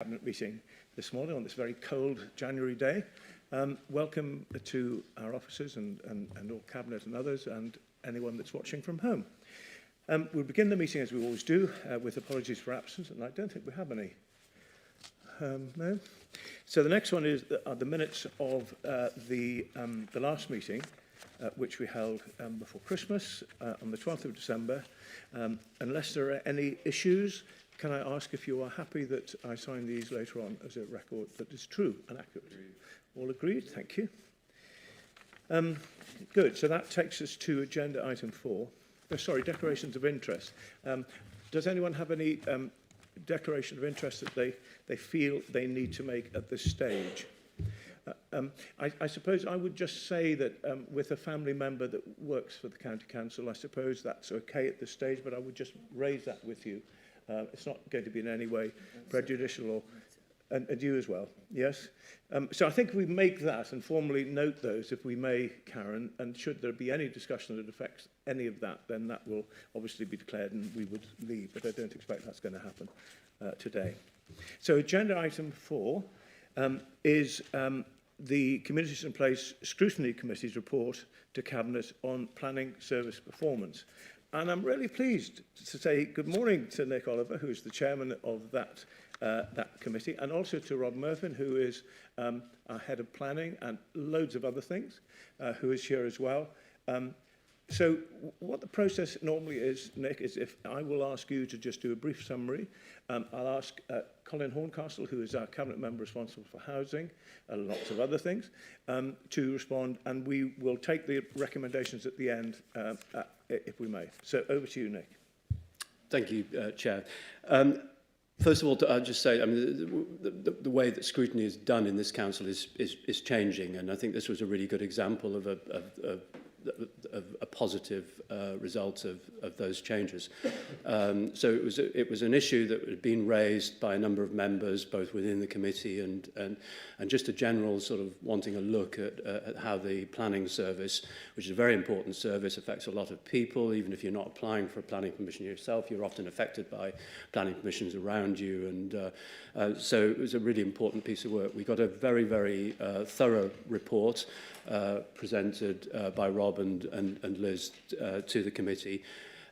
Cabinet meeting this morning on this very cold January day. Welcome to our officers and all Cabinet and others and anyone that's watching from home. We'll begin the meeting as we always do with apologies for absence, and I don't think we have any. No? So the next one is the minutes of the last meeting, which we held before Christmas on the 12th of December. Unless there are any issues, can I ask if you are happy that I sign these later on as a record that is true and accurate? Agreed. All agreed? Thank you. Good. So that takes us to agenda item 4. Oh, sorry, declarations of interest. Does anyone have any declaration of interest that they feel they need to make at this stage? I suppose I would just say that with a family member that works for the County Council, I suppose that's okay at this stage, but I would just raise that with you. It's not going to be in any way prejudicial, and you as well, yes? So I think we make that and formally note those, if we may, Karen, and should there be any discussion that affects any of that, then that will obviously be declared and we would leave, but I don't expect that's going to happen today. So agenda item 4 is the Communities in Place Scrutiny Committee's report to Cabinet on planning service performance. And I'm really pleased to say good morning to Nick Oliver, who is the chairman of that committee, and also to Rob Murphin, who is our head of planning and loads of other things, who is here as well. So what the process normally is, Nick, is if I will ask you to just do a brief summary. I'll ask Colin Horncastle, who is our cabinet member responsible for housing and lots of other things, to respond, and we will take the recommendations at the end, if we may. So over to you, Nick. Thank you, Chair. First of all, I'll just say, I mean, the way that scrutiny is done in this council is changing, and I think this was a really good example of a positive result of those changes. So it was an issue that had been raised by a number of members, both within the committee and just a general sort of wanting a look at how the planning service, which is a very important service, affects a lot of people. Even if you're not applying for a planning permission yourself, you're often affected by planning permissions around you. And so it was a really important piece of work. We got a very, very thorough report presented by Rob and Liz to the committee.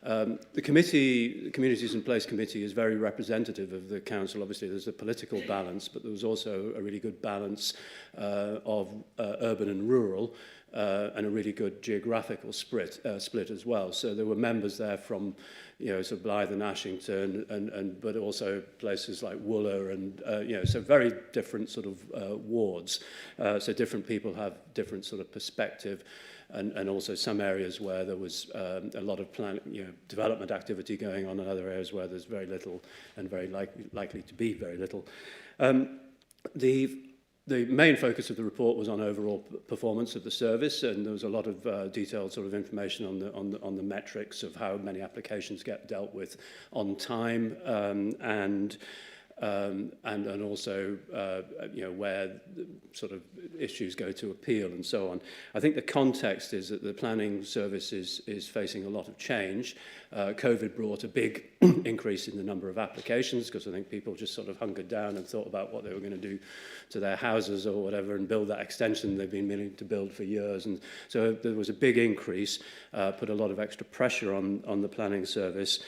The Communities in Place Committee is very representative of the council. Obviously, there's a political balance, but there was also a really good balance of urban and rural, and a really good geographical split as well. So there were members there from, sort of Blythe and Ashington, but also places like Wooler and, so very different sort of wards. So different people have different sort of perspective. And also some areas where there was a lot of development activity going on, and other areas where there's very little and very likely to be very little. The main focus of the report was on overall performance of the service, and there was a lot of detailed sort of information on the metrics of how many applications get dealt with on time, and also where sort of issues go to appeal and so on. I think the context is that the planning service is facing a lot of change. COVID brought a big increase in the number of applications because I think people just sort of hunkered down and thought about what they were going to do to their houses or whatever and build that extension they've been meaning to build for years. And so there was a big increase, put a lot of extra pressure on the planning service.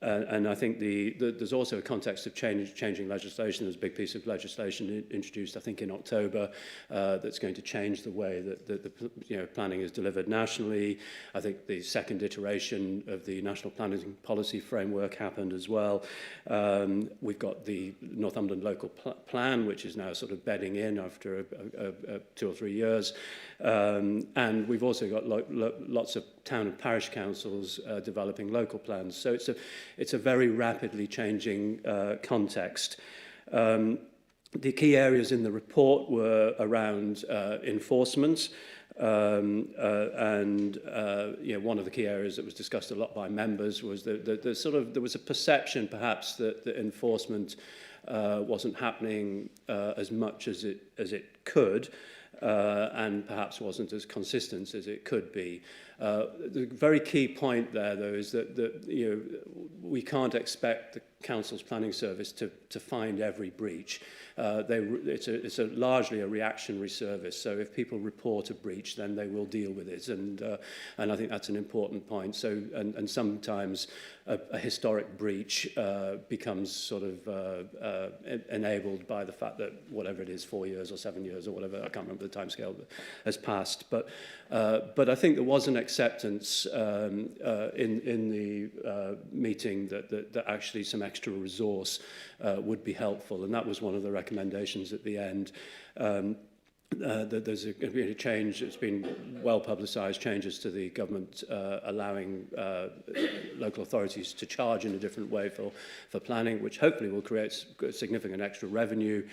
And I think there's also a context of changing legislation. There's a big piece of legislation introduced, I think, in October that's going to change the way that the planning is delivered nationally. I think the second iteration of the National Planning Policy Framework happened as well. We've got the Northumberland Local Plan, which is now sort of bedding in after 2 or 3 years. And we've also got lots of town and parish councils developing local plans. So it's a very rapidly changing context. The key areas in the report were around enforcement, and one of the key areas that was discussed a lot by members was that there was a perception perhaps that the enforcement wasn't happening as much as it could. And perhaps wasn't as consistent as it could be. The very key point there, though, is that we can't expect the Council's planning service to find every breach. It's largely a reactionary service, so if people report a breach, then they will deal with it, and I think that's an important point. So, and sometimes a historic breach becomes sort of enabled by the fact that whatever it is, 4 years or 7 years or whatever, I can't remember the timescale that has passed. But I think there was an acceptance in the meeting that actually some extra resource would be helpful, and that was one of the recommendations at the end. That there's going to be a change. It's been well publicised, changes to the government allowing local authorities to charge in a different way for planning, which hopefully will create significant extra revenue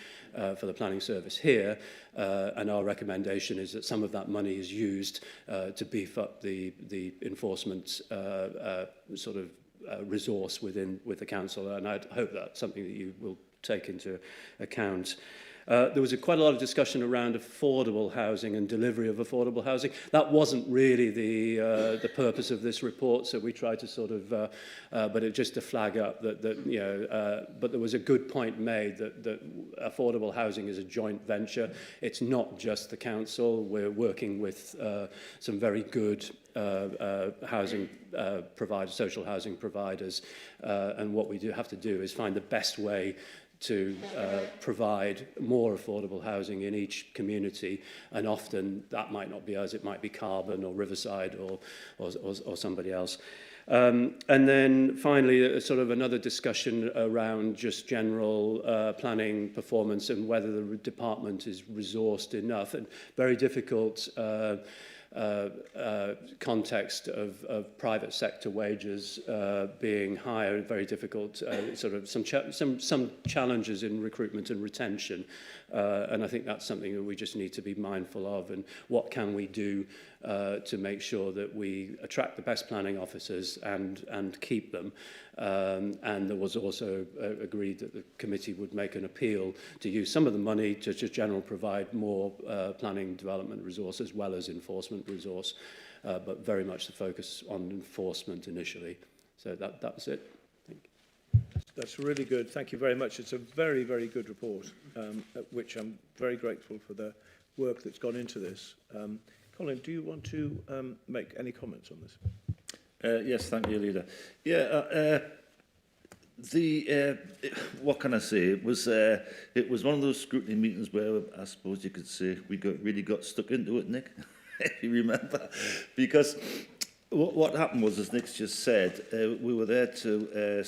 for the planning service here. And our recommendation is that some of that money is used to beef up the enforcement sort of resource with the council, and I'd hope that's something that you will take into account. There was quite a lot of discussion around affordable housing and delivery of affordable housing. That wasn't really the purpose of this report, so we tried to sort of, but it just to flag up that but there was a good point made that affordable housing is a joint venture. It's not just the council. We're working with some very good housing providers, social housing providers, and what we do have to do is find the best way to provide more affordable housing in each community, and often that might not be us, it might be Carbon or Riverside or somebody else. And then finally, sort of another discussion around just general planning performance and whether the department is resourced enough, and very difficult context of private sector wages being higher, very difficult, sort of some challenges in recruitment and retention, and I think that's something that we just need to be mindful of, and what can we do to make sure that we attract the best planning officers and keep them. And there was also agreed that the committee would make an appeal to use some of the money to just generally provide more planning development resource as well as enforcement resource, but very much the focus on enforcement initially. So that was it. Thank you. That's really good. Thank you very much. It's a very, very good report, at which I'm very grateful for the work that's gone into this. Colin, do you want to make any comments on this? Yes, thank you, Leader. Yeah, what can I say? It was one of those scrutiny meetings where I suppose you could say we really got stuck into it, Nick, if you remember. Because what happened was, as Nick's just said, we were there to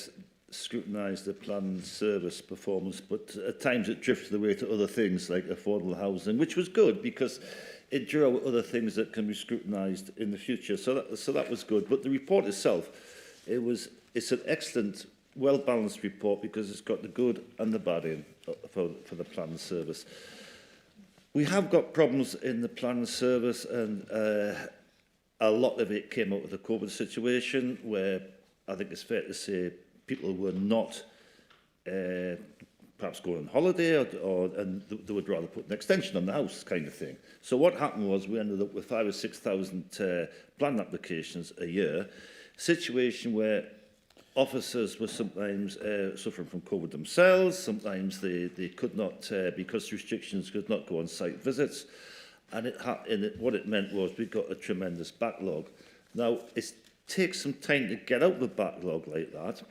scrutinise the planned service performance, but at times it drifted away to other things like affordable housing, which was good because it drew out other things that can be scrutinised in the future. So that was good. But the report itself, it's an excellent, well-balanced report because it's got the good and the bad in for the planned service. We have got problems in the planned service, and a lot of it came out of the COVID situation, where I think it's fair to say people were not perhaps going on holiday, and they would rather put an extension on the house, kind of thing. So what happened was we ended up with 5,000 or 6,000 planning applications a year, situation where officers were sometimes suffering from COVID themselves, sometimes they could not, because restrictions, could not go on site visits, and what it meant was we got a tremendous backlog. Now, it takes some time to get out the backlog like that,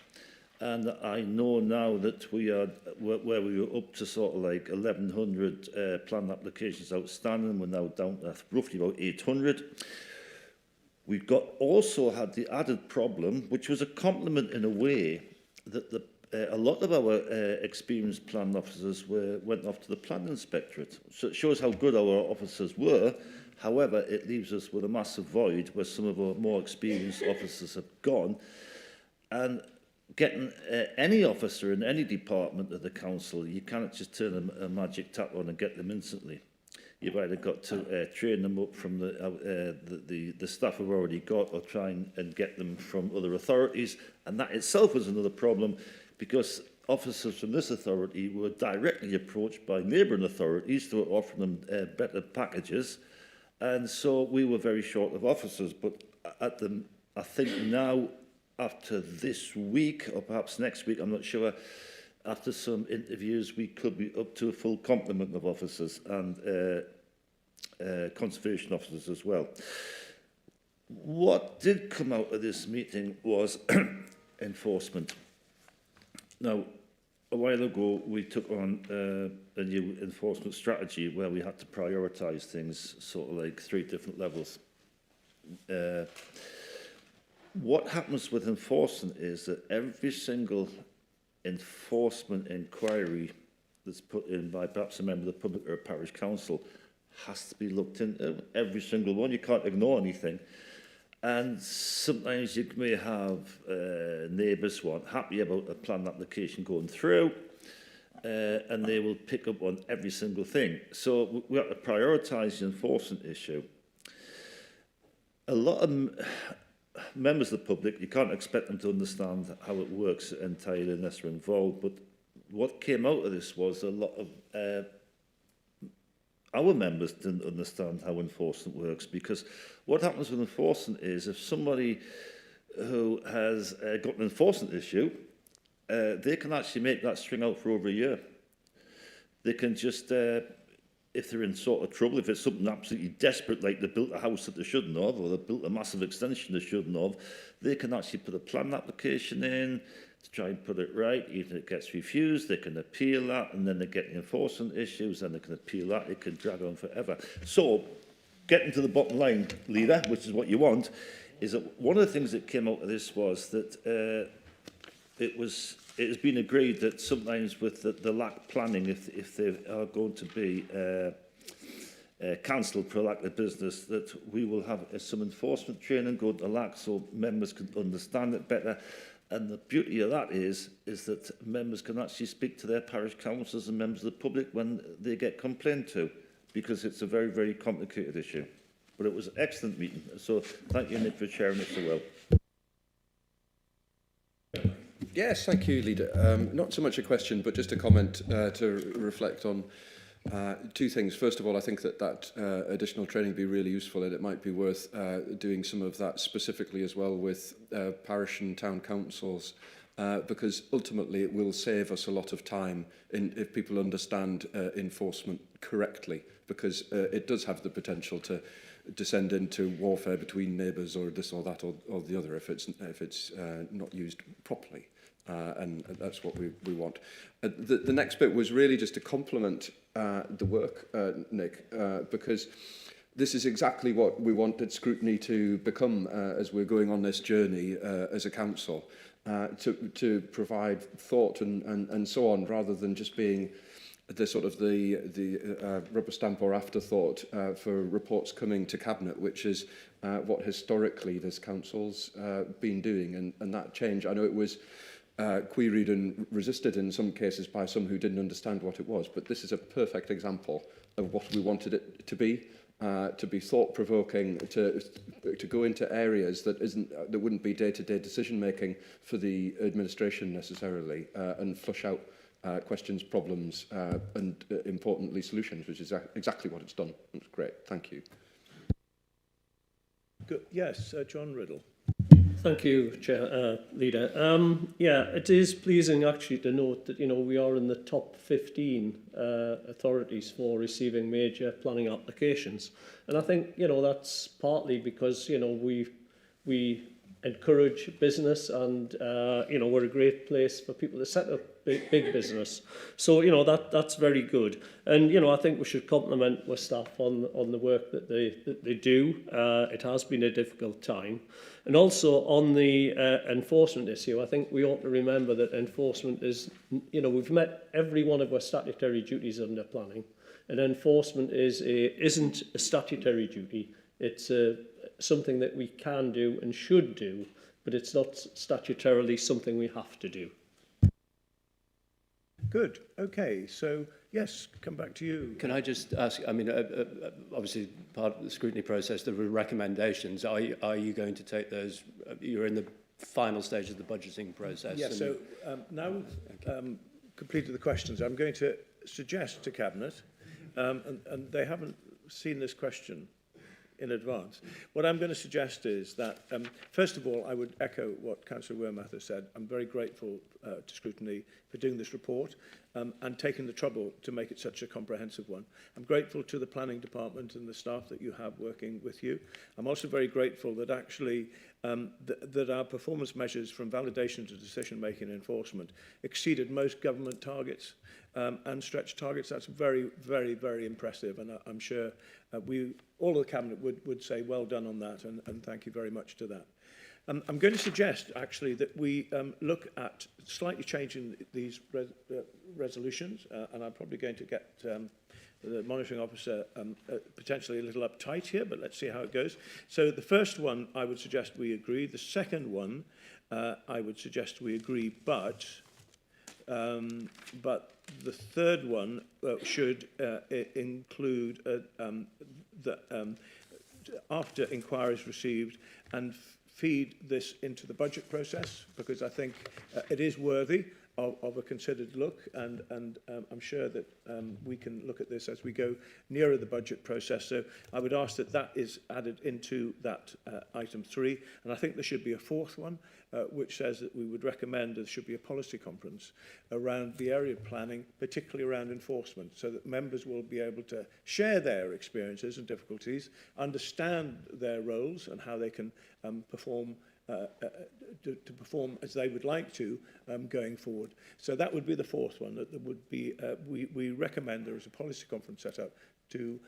and I know now that we are where we were up to sort of like 1,100 planned applications outstanding. We're now down to roughly about 800. We've also had the added problem, which was a compliment in a way, that a lot of our experienced planning officers went off to the planning inspectorate. So it shows how good our officers were. However, it leaves us with a massive void where some of our more experienced officers have gone. And getting any officer in any department of the council, you cannot just turn a magic tap on and get them instantly. You've either got to train them up from the staff we've already got, or try and get them from other authorities. And that itself was another problem, because officers from this authority were directly approached by neighbouring authorities to offer them better packages. And so we were very short of officers. But I think now, after this week, or perhaps next week, I'm not sure, after some interviews, we could be up to a full complement of officers and conservation officers as well. What did come out of this meeting was enforcement. Now, a while ago, we took on a new enforcement strategy where we had to prioritise things, sort of like 3 different levels. What happens with enforcement is that every single enforcement inquiry that's put in by perhaps a member of the public or a parish council has to be looked into, every single one. You can't ignore anything. And sometimes you may have neighbours who aren't happy about a planned application going through, and they will pick up on every single thing. So we have to prioritise the enforcement issue. A lot of members of the public, you can't expect them to understand how it works entirely unless they're involved, but what came out of this was a lot of our members didn't understand how enforcement works, because what happens with enforcement is if somebody who has got an enforcement issue, they can actually make that string out for over a year. They can just, if they're in sort of trouble, if it's something absolutely desperate, like they built a house that they shouldn't have, or they built a massive extension they shouldn't have, they can actually put a plan application in to try and put it right. Even if it gets refused, they can appeal that, and then they get the enforcement issues, and they can appeal that. It can drag on forever. So, getting to the bottom line, Leader, which is what you want, is that one of the things that came out of this was that it has been agreed that sometimes with the lack of planning, if they are going to be cancelled for lack of business, that we will have some enforcement training going to lack so members can understand it better. And the beauty of that is that members can actually speak to their parish councillors and members of the public when they get complained to, because it's a very, very complicated issue. But it was an excellent meeting. So thank you, Nick, for chairing it so well. Yes, thank you, Leader. Not so much a question, but just a comment to reflect on 2 things. First of all, I think that additional training would be really useful, and it might be worth doing some of that specifically as well with parish and town councils, because ultimately it will save us a lot of time if people understand enforcement correctly, because it does have the potential to descend into warfare between neighbours or this or that or the other if it's not used properly. And that's what we want. The next bit was really just to complement the work, Nick, because this is exactly what we wanted scrutiny to become as we're going on this journey as a council, to provide thought and so on, rather than just being the sort of the rubber stamp or afterthought for reports coming to Cabinet, which is what historically this council's been doing. And that change, I know it was queried and resisted in some cases by some who didn't understand what it was, but this is a perfect example of what we wanted it to be thought-provoking, to go into areas that wouldn't be day-to-day decision-making for the administration necessarily, and flush out questions, problems, and importantly solutions, which is exactly what it's done. It's great. Thank you. Good. Yes, John Riddle. Thank you, Chair, Leader. Yeah, it is pleasing actually to note that, we are in the top 15 authorities for receiving major planning applications. And I think, that's partly because, we encourage business and, we're a great place for people to set up big business. So, that's very good. And, I think we should compliment our staff on the work that they do. It has been a difficult time. And also on the enforcement issue, I think we ought to remember that enforcement is, we've met every one of our statutory duties under planning, and enforcement isn't a statutory duty. It's something that we can do and should do, but it's not statutorily something we have to do. Good. Okay. So, yes, come back to you. Can I just ask, I mean, obviously part of the scrutiny process, there were recommendations. Are you going to take those? You're in the final stage of the budgeting process. Yes, so now completed the questions, I'm going to suggest to Cabinet, and they haven't seen this question in advance. What I'm going to suggest is that, first of all, I would echo what Councillor Wearmouth has said. I'm very grateful to Scrutiny for doing this report and taking the trouble to make it such a comprehensive one. I'm grateful to the planning department and the staff that you have working with you. I'm also very grateful that actually that our performance measures from validation to decision-making and enforcement exceeded most government targets and stretch targets. That's very, very, very impressive, and I'm sure all of the Cabinet would say well done on that, and thank you very much to that. I'm going to suggest, actually, that we look at slightly changing these resolutions, and I'm probably going to get the monitoring officer potentially a little uptight here, but let's see how it goes. So the first one, I would suggest we agree. The second one, I would suggest we agree, but the third one should include after inquiries received and feed this into the budget process, because I think it is worthy of a considered look, and I'm sure that we can look at this as we go nearer the budget process. So I would ask that that is added into that item 3, and I think there should be a fourth one, which says that we would recommend there should be a policy conference around the area of planning, particularly around enforcement, so that members will be able to share their experiences and difficulties, understand their roles and how they can perform to perform as they would like to going forward. So that would be the fourth one. That there would be we recommend there is a policy conference set up to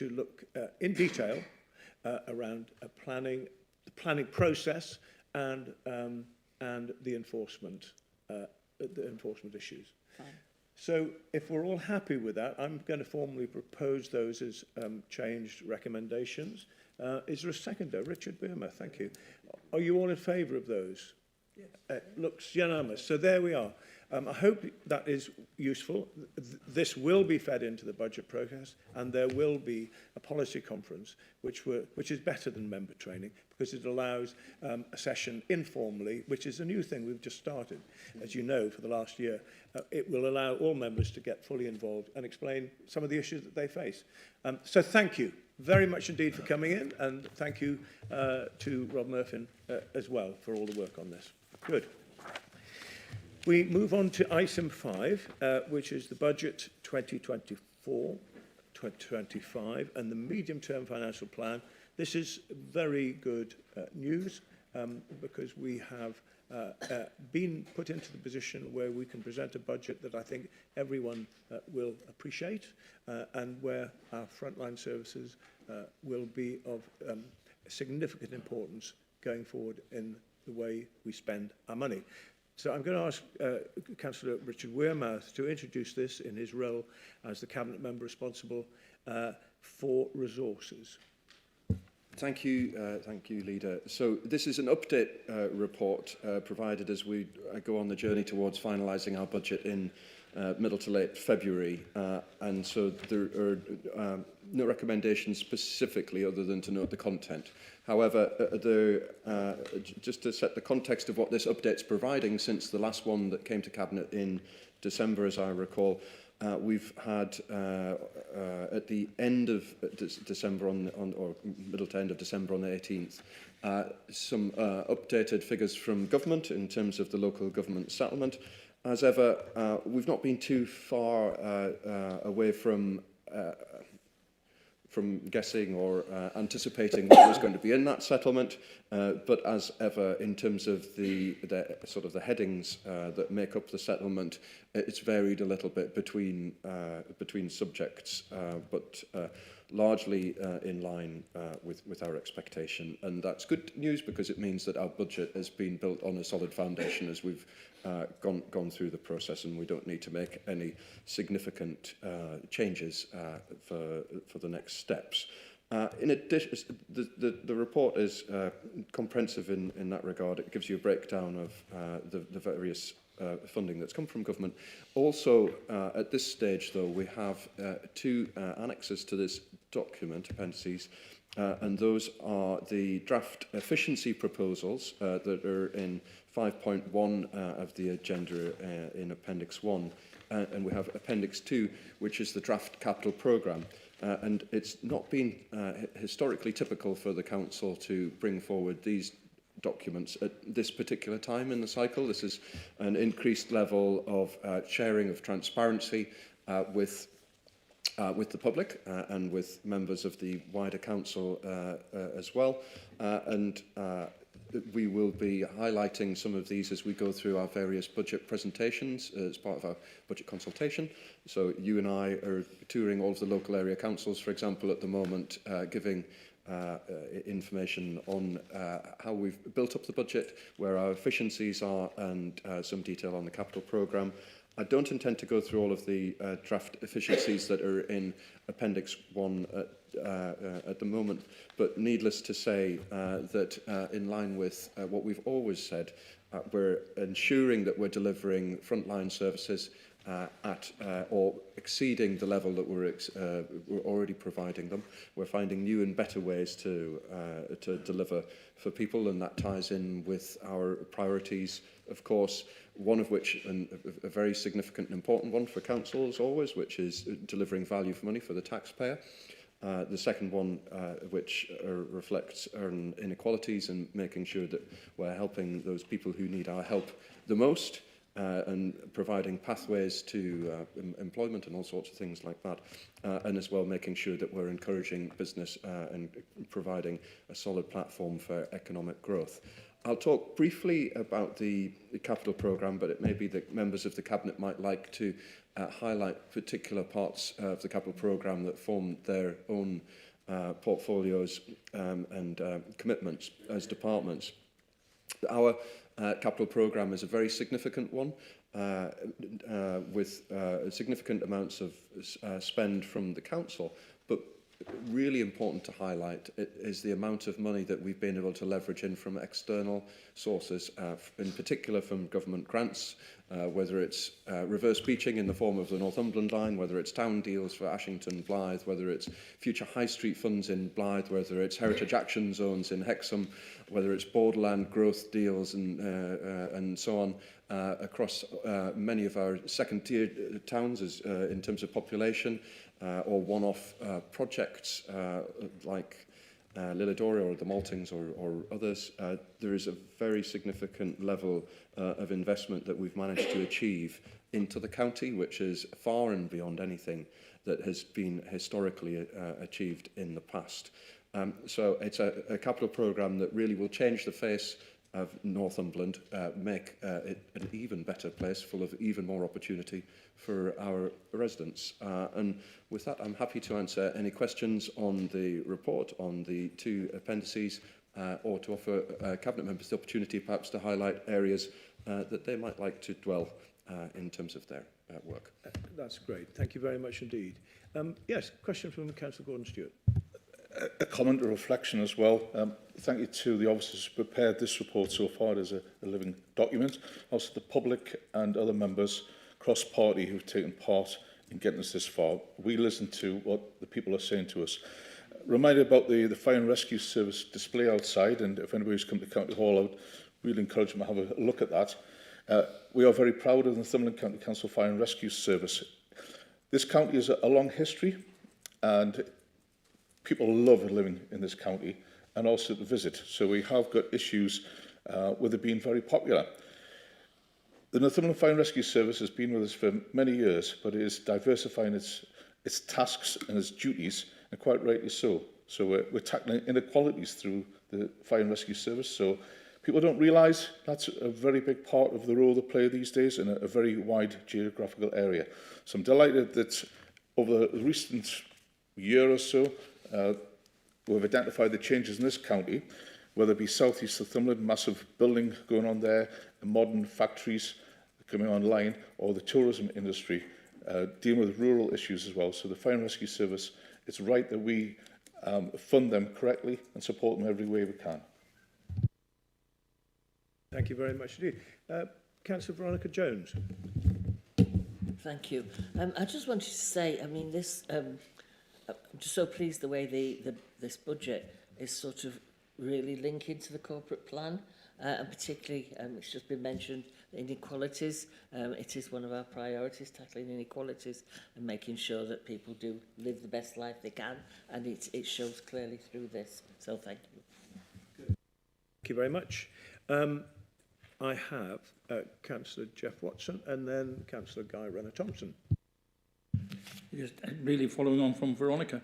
look in detail around the planning process and the enforcement issues. Fine. So if we're all happy with that, I'm going to formally propose those as changed recommendations. Is there a seconder? Richard Burma, thank you. Are you all in favour of those? Yes. Looks unanimous. So there we are. I hope that is useful. This will be fed into the budget process, and there will be a policy conference, which is better than member training, because it allows a session informally, which is a new thing we've just started, as you know, for the last year. It will allow all members to get fully involved and explain some of the issues that they face. So thank you very much indeed for coming in, and thank you to Rob Murphy as well for all the work on this. Good. We move on to item 5, which is the budget 2024-2025 and the medium-term financial plan. This is very good news because we have been put into the position where we can present a budget that I think everyone will appreciate and where our frontline services will be of significant importance going forward in the way we spend our money. So I'm going to ask Councillor Richard Wearmouth to introduce this in his role as the Cabinet member responsible for resources. Thank you, Leader. So this is an update report provided as we go on the journey towards finalising our budget in middle to late February, and so there are no recommendations specifically other than to note the content. However, just to set the context of what this update's providing, since the last one that came to Cabinet in December, as I recall, we've had at the end of December or middle to end of December on the 18th, some updated figures from government in terms of the local government settlement. As ever, we've not been too far away from guessing or anticipating what was going to be in that settlement, but as ever, in terms of the sort of the headings that make up the settlement, it's varied a little bit between subjects, but largely in line with our expectation. And that's good news because it means that our budget has been built on a solid foundation as we've gone through the process, and we don't need to make any significant changes for the next steps. In addition, the report is comprehensive in that regard. It gives you a breakdown of the various funding that's come from government. Also, at this stage, though, we have two annexes to this document, appendices, and those are the draft efficiency proposals that are in 5.1 of the agenda in Appendix 1, and we have Appendix 2, which is the draft capital programme. and it's not been historically typical for the council to bring forward these documents at this particular time in the cycle. This is an increased level of sharing of transparency with the public and with members of the wider council as well. We will be highlighting some of these as we go through our various budget presentations as part of our budget consultation. So you and I are touring all of the local area councils, for example, at the moment, giving information on how we've built up the budget, where our efficiencies are, and some detail on the capital programme. I don't intend to go through all of the draft efficiencies that are in Appendix 1 at the moment, but needless to say that in line with what we've always said, we're ensuring that we're delivering frontline services at or exceeding the level that we're already providing them. We're finding new and better ways to deliver for people, and that ties in with our priorities, of course, one of which, and a very significant and important one for councils always, which is delivering value for money for the taxpayer. The second one, which reflects on inequalities and making sure that we're helping those people who need our help the most, and providing pathways to employment and all sorts of things like that, and as well making sure that we're encouraging business and providing a solid platform for economic growth. I'll talk briefly about the capital programme, but it may be that members of the Cabinet might like to highlight particular parts of the capital programme that form their own portfolios and commitments as departments. Our capital programme is a very significant one, with significant amounts of spend from the council, but really important to highlight is the amount of money that we've been able to leverage in from external sources, in particular from government grants, whether it's reverse beaching in the form of the Northumberland line, whether it's town deals for Ashington, Blythe, whether it's future high street funds in Blythe, whether it's heritage action zones in Hexham, whether it's borderland growth deals and so on, across many of our second-tier towns in terms of population, or one-off projects like Lillidoria or the Maltings or others. There is a very significant level of investment that we've managed to achieve into the county, which is far and beyond anything that has been historically achieved in the past. So it's a capital programme that really will change the face of Northumberland, make it an even better place full of even more opportunity for our residents. And with that, I'm happy to answer any questions on the report, on the two appendices, or to offer Cabinet members the opportunity perhaps to highlight areas that they might like to dwell in terms of their work. That's great. Thank you very much indeed. Yes, question from Councillor Gordon-Stewart. A comment, a reflection as well. Thank you to the officers who prepared this report so far as a living document. Also the public and other members cross-party who've taken part in getting us this far. We listen to what the people are saying to us. Reminded about the Fire and Rescue Service display outside, and if anybody's come to County Hall, I would really encourage them to have a look at that. We are very proud of the Northumberland County Council Fire and Rescue Service. This county has a long history, and people love living in this county and also to visit. So we have got issues with it being very popular. The Northumberland Fire and Rescue Service has been with us for many years, but it is diversifying its tasks and its duties, and quite rightly so. So we're tackling inequalities through the Fire and Rescue Service. So people don't realise that's a very big part of the role they play these days in a very wide geographical area. So I'm delighted that over the recent year or so, we've identified the changes in this county, whether it be South East Northumberland, massive building going on there, modern factories coming online, or the tourism industry, dealing with rural issues as well. So the Fire and Rescue Service, it's right that we fund them correctly and support them every way we can. Thank you very much indeed. Councillor Veronica Jones. Thank you. I just wanted to say, I mean, this, I'm just so pleased the way this budget is sort of really linking to the corporate plan. and particularly, it's just been mentioned, inequalities. It is one of our priorities, tackling inequalities and making sure that people do live the best life they can, and it shows clearly through this. So thank you. Thank you very much. I have Councillor Jeff Watson and then Councillor Guy Renner-Thompson. Just really following on from Veronica,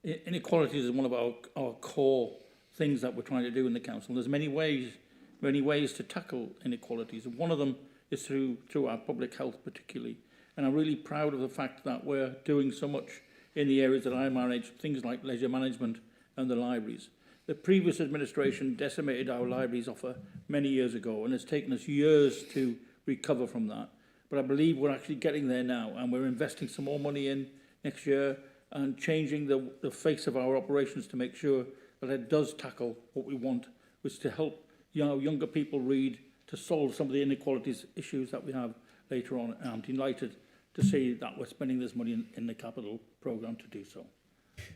inequalities is one of our core things that we're trying to do in the council. There's many ways to tackle inequalities, and one of them is through our public health particularly. And I'm really proud of the fact that we're doing so much in the areas that I manage, things like leisure management and the libraries. The previous administration decimated our libraries offer many years ago, and it's taken us years to recover from that. But I believe we're actually getting there now, and we're investing some more money in next year and changing the face of our operations to make sure that it does tackle what we want, which is to help younger people read, to solve some of the inequalities issues that we have later on. And I'm delighted to see that we're spending this money in the capital programme to do so.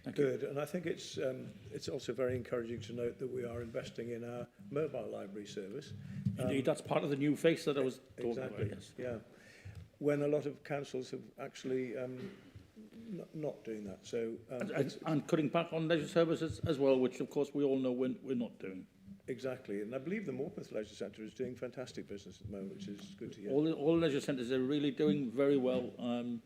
Thank you. Good, and I think it's also very encouraging to note that we are investing in our mobile library service. Indeed, that's part of the new face that I was talking Exactly, about. Yes. yeah. When a lot of councils have actually not doing that. So And cutting back on leisure services as well, which of course we all know we're not doing. exactly, and I believe the Morpeth Leisure Centre is doing fantastic business at the moment, which is good to hear. All leisure centres are really doing very well, and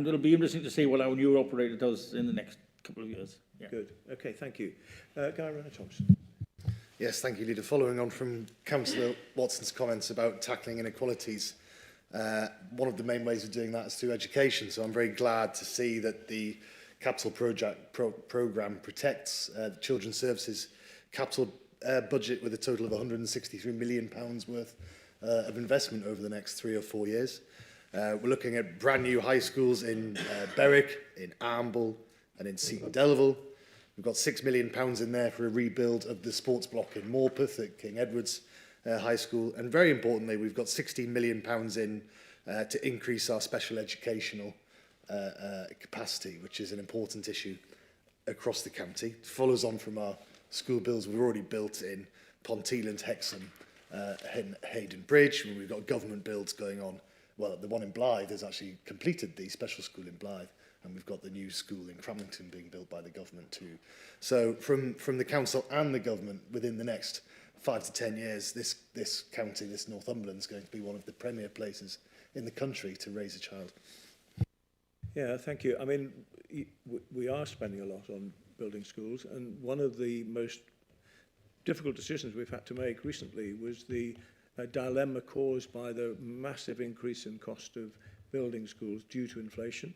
it'll be interesting to see what our new operator does in the next couple of years. Yeah. Good. Okay, thank you. Guy Renner-Thompson. Yes, thank you, Leader. Following on from Councillor Watson's comments about tackling inequalities, one of the main ways of doing that is through education. So I'm very glad to see that the capital programme protects the Children's Services capital budget with a total of £163 million worth of investment over the next 3 or 4 years. We're looking at brand new high schools in Berwick, in Armble and in Seaton Delaval. We've got £6 million in there for a rebuild of the sports block in Morpeth at King Edward's High School. And very importantly, we've got £16 million in to increase our special educational capacity, which is an important issue across the county. It follows on from our school builds we've already built in Ponteland, Hexham, Hayden Bridge, where we've got government builds going on. Well, the one in Blythe has actually completed the special school in Blythe, and we've got the new school in Cramlington being built by the government too. So from the council and the government, within the next 5 to 10 years, this county, this Northumberland, is going to be one of the premier places in the country to raise a child. Yeah, thank you. I mean, we are spending a lot on building schools, and one of the most difficult decisions we've had to make recently was the dilemma caused by the massive increase in cost of building schools due to inflation.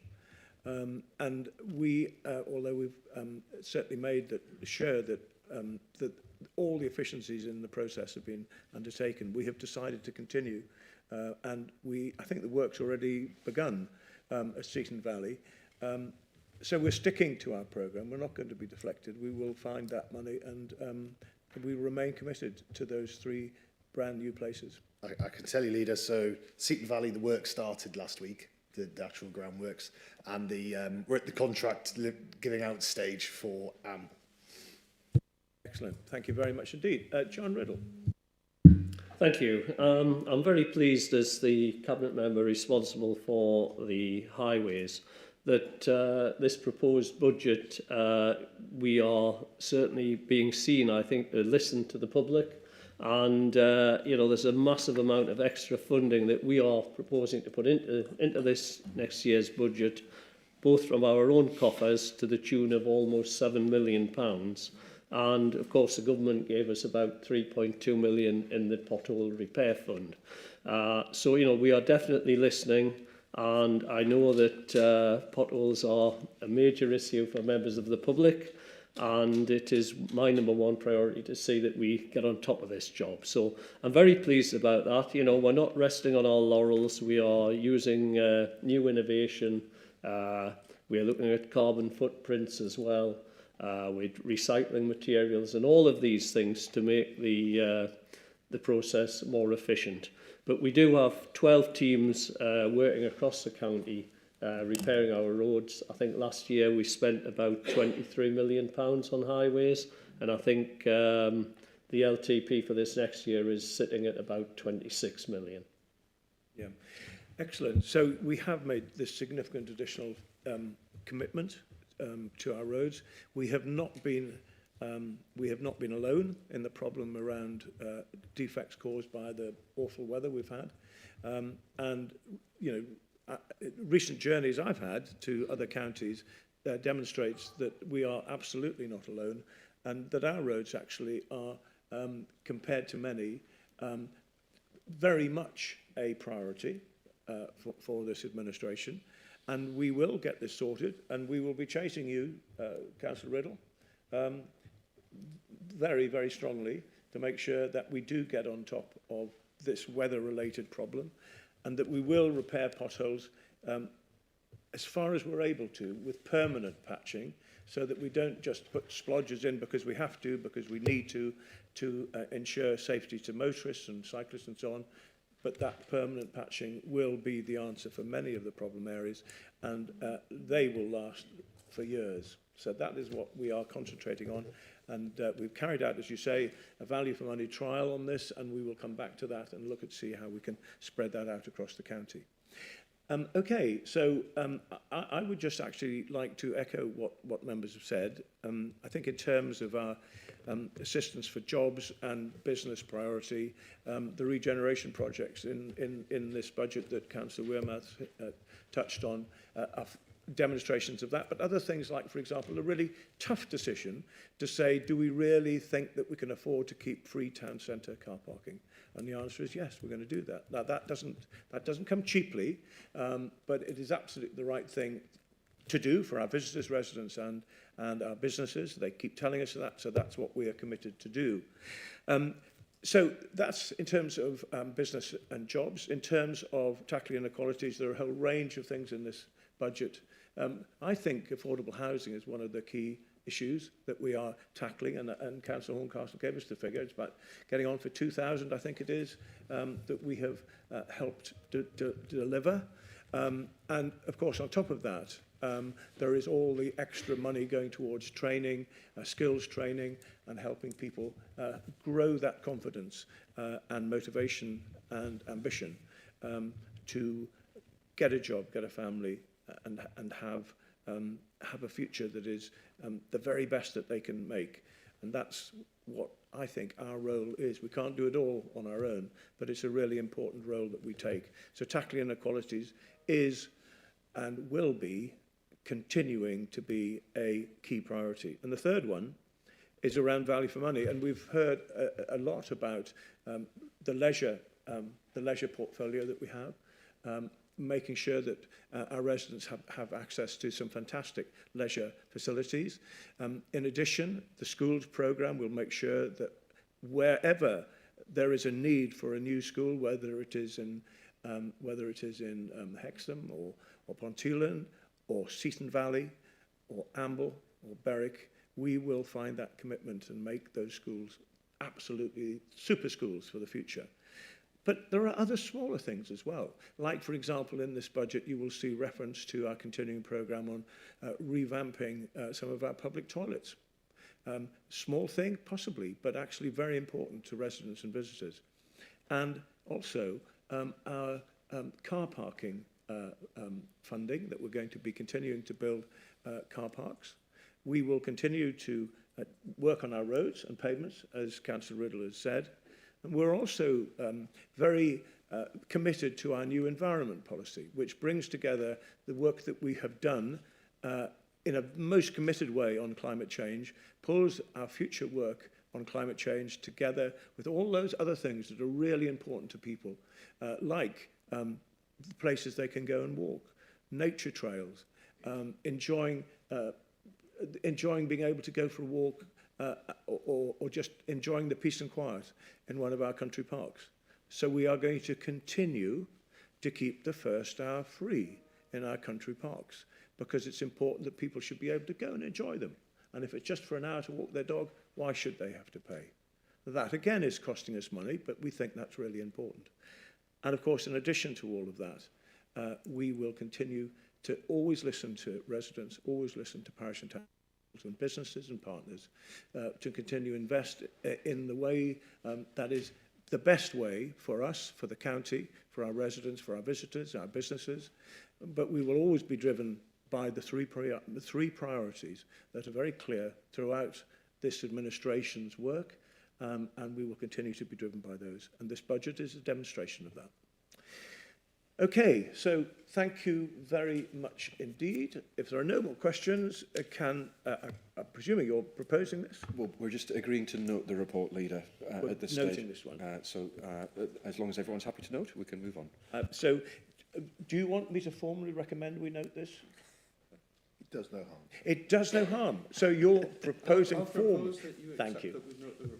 And we, although we've certainly made sure that all the efficiencies in the process have been undertaken, we have decided to continue. And I think the work's already begun at Seaton Valley. So we're sticking to our programme. We're not going to be deflected. We will find that money, and we remain committed to those 3 brand new places. I can tell you, Leader, so Seaton Valley, the work started last week, the actual groundworks, and we're at the contract giving out stage for Excellent. Thank you very much indeed. John Riddle. Thank you. I'm very pleased as the Cabinet member responsible for the highways that this proposed budget, we are certainly being seen, I think, to listen to the public. And, there's a massive amount of extra funding that we are proposing to put into this next year's budget, both from our own coffers to the tune of almost £7 million. And, of course, the government gave us about 3.2 million in the pothole repair fund. So, we are definitely listening. And I know that potholes are a major issue for members of the public. And it is my #1 priority to see that we get on top of this job. So I'm very pleased about that. We're not resting on our laurels. We are using new innovation. We are looking at carbon footprints as well, with recycling materials and all of these things to make the process more efficient. But we do have 12 teams working across the county repairing our roads. I think last year we spent about £23 million on highways, and I think the LTP for this next year is sitting at about 26 million. Yeah, excellent. So we have made this significant additional commitment to our roads. We have not been alone in the problem around defects caused by the awful weather we've had. And you know, recent journeys I've had to other counties demonstrates that we are absolutely not alone, and that our roads actually are, compared to many, very much a priority for this administration. And we will get this sorted, and we will be chasing you, Councillor Riddle, very, very strongly to make sure that we do get on top of this weather-related problem, and that we will repair potholes as far as we're able to with permanent patching, so that we don't just put splodges in because we have to, because we need to ensure safety to motorists and cyclists and so on. But that permanent patching will be the answer for many of the problem areas, and they will last for years. So that is what we are concentrating on. And we've carried out, as you say, a value for money trial on this, and we will come back to that and look at see how we can spread that out across the county. Okay, so I would just actually like to echo what members have said. I think in terms of our assistance for jobs and business priority, the regeneration projects in this budget that Councillor Wearmouth touched on are demonstrations of that, but other things like, for example, a really tough decision to say, do we really think that we can afford to keep free town centre car parking? And the answer is yes, we're going to do that. Now, that doesn't come cheaply, but it is absolutely the right thing to do for our visitors, residents and our businesses. They keep telling us that, so that's what we are committed to do. So that's in terms of business and jobs. In terms of tackling inequalities, there are a whole range of things in this budget. I think affordable housing is one of the key issues that we are tackling, and Councillor Horncastle gave us the figure. It's about getting on for 2,000, I think it is, that we have helped deliver. And of course, on top of that, there is all the extra money going towards training, skills training, and helping people grow that confidence and motivation and ambition to get a job, get a family, and have a future that is the very best that they can make. And that's what I think our role is. We can't do it all on our own, but it's a really important role that we take. So tackling inequalities is and will be continuing to be a key priority. And the third one is around value for money. And we've heard a lot about the leisure portfolio that we have, making sure that our residents have access to some fantastic leisure facilities. In addition, the schools programme will make sure that wherever there is a need for a new school, whether it is in Hexham or Pontyllen or Seaton Valley or Amble or Berwick, we will find that commitment and make those schools absolutely super schools for the future. But there are other smaller things as well. Like, for example, in this budget, you will see reference to our continuing programme on revamping some of our public toilets. Small thing, possibly, but actually very important to residents and visitors. And also our car parking funding, that we're going to be continuing to build car parks. We will continue to work on our roads and pavements, as Councillor Riddle has said. And we're also very committed to our new environment policy, which brings together the work that we have done in a most committed way on climate change, pulls our future work on climate change together with all those other things that are really important to people, like the places they can go and walk, nature trails, enjoying being able to go for a walk or just enjoying the peace and quiet in one of our country parks. So we are going to continue to keep the first hour free in our country parks, because it's important that people should be able to go and enjoy them. And if it's just for an hour to walk their dog, why should they have to pay? That again is costing us money, but we think that's really important. And of course, in addition to all of that, we will continue to always listen to residents, always listen to parish and town and businesses and partners to continue to invest in the way that is the best way for us, for the county, for our residents, for our visitors, our businesses. But we will always be driven by the three priorities that are very clear throughout this administration's work, and we will continue to be driven by those. And this budget is a demonstration of that. Okay, so thank you very much indeed. If there are no more questions, I'm presuming you're proposing this? Well, we're just agreeing to note the report, Leader, at this stage. Noting this one. As long as everyone's happy to note, we can move on. Do you want me to formally recommend we note this? It does no harm. It does no harm. So you're proposing form. Thank you.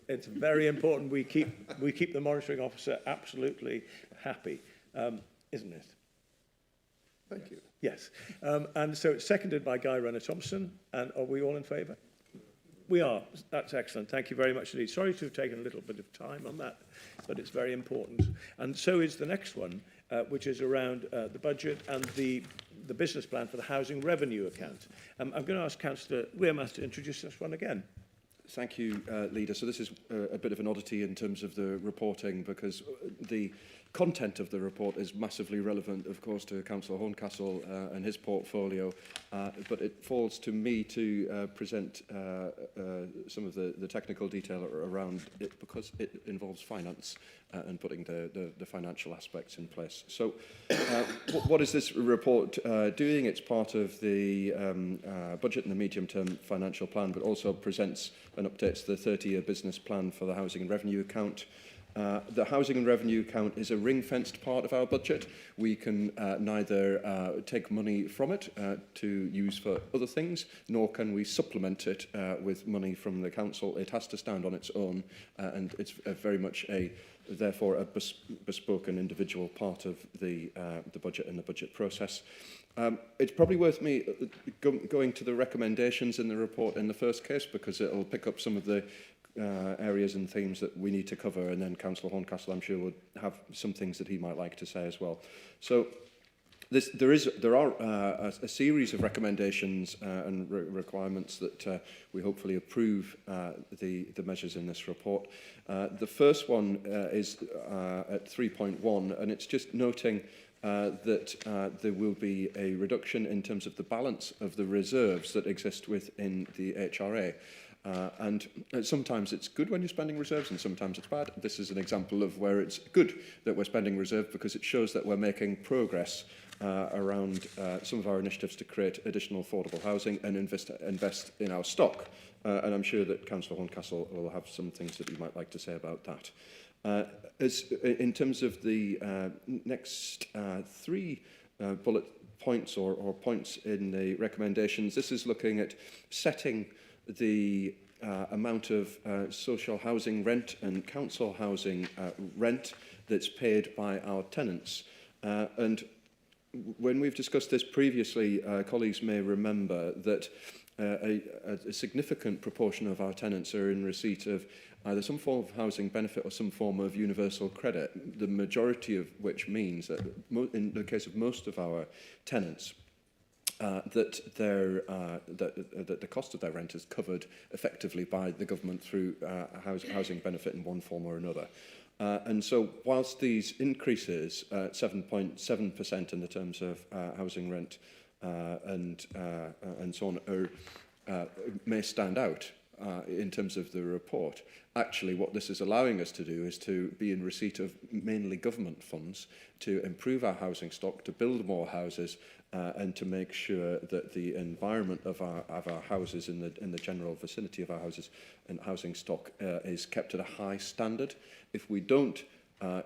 It's very important we keep the monitoring officer absolutely happy, isn't it? Thank you. Yes. And so it's seconded by Guy Renner-Thompson. And are we all in favour? We are. That's excellent. Thank you very much indeed. Sorry to have taken a little bit of time on that, but it's very important. And so is the next one, which is around the budget and the business plan for the housing revenue account. I'm going to ask Councillor Wearmouth to introduce this one again. Thank you, Leader. So this is a bit of an oddity in terms of the reporting, because the content of the report is massively relevant, of course, to Councillor Horncastle and his portfolio, but it falls to me to present some of the technical detail around it, because it involves finance and putting the financial aspects in place. So what is this report doing? It's part of the budget and the medium-term financial plan, but also presents and updates the 30-year business plan for the housing and revenue account. The housing and revenue account is a ring-fenced part of our budget. We can neither take money from it to use for other things, nor can we supplement it with money from the council. It has to stand on its own, and it's very much therefore a bespoke and individual part of the budget and the budget process. It's probably worth me going to the recommendations in the report in the first case, because it'll pick up some of the areas and themes that we need to cover, and then Councillor Horncastle, I'm sure, would have some things that he might like to say as well. So there are a series of recommendations and requirements that we hopefully approve the measures in this report. The first one is at 3.1, and it's just noting that there will be a reduction in terms of the balance of the reserves that exist within the HRA. And sometimes it's good when you're spending reserves, and sometimes it's bad. This is an example of where it's good that we're spending reserve, because it shows that we're making progress around some of our initiatives to create additional affordable housing and invest in our stock. And I'm sure that Councillor Horncastle will have some things that he might like to say about that. In terms of the next three bullet points or points in the recommendations, this is looking at setting the amount of social housing rent and council housing rent that's paid by our tenants. And when we've discussed this previously, colleagues may remember that a significant proportion of our tenants are in receipt of either some form of housing benefit or some form of universal credit, the majority of which means that in the case of most of our tenants, that the cost of their rent is covered effectively by the government through housing benefit in one form or another. And so whilst these increases, 7.7% in the terms of housing rent and so on, may stand out in terms of the report, actually what this is allowing us to do is to be in receipt of mainly government funds to improve our housing stock, to build more houses, and to make sure that the environment of our houses in the general vicinity of our houses and housing stock is kept at a high standard. If we don't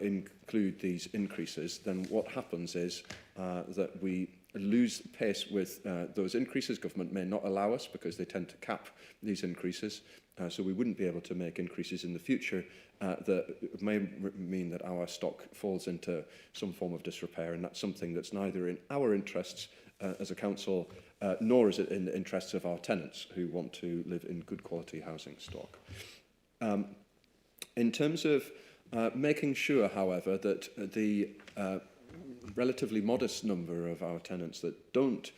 include these increases, then what happens is that we lose pace with those increases. Government may not allow us because they tend to cap these increases, so we wouldn't be able to make increases in the future that may mean that our stock falls into some form of disrepair, and that's something that's neither in our interests as a council nor is it in the interests of our tenants who want to live in good quality housing stock. In terms of making sure, however, that the relatively modest number of our tenants that don't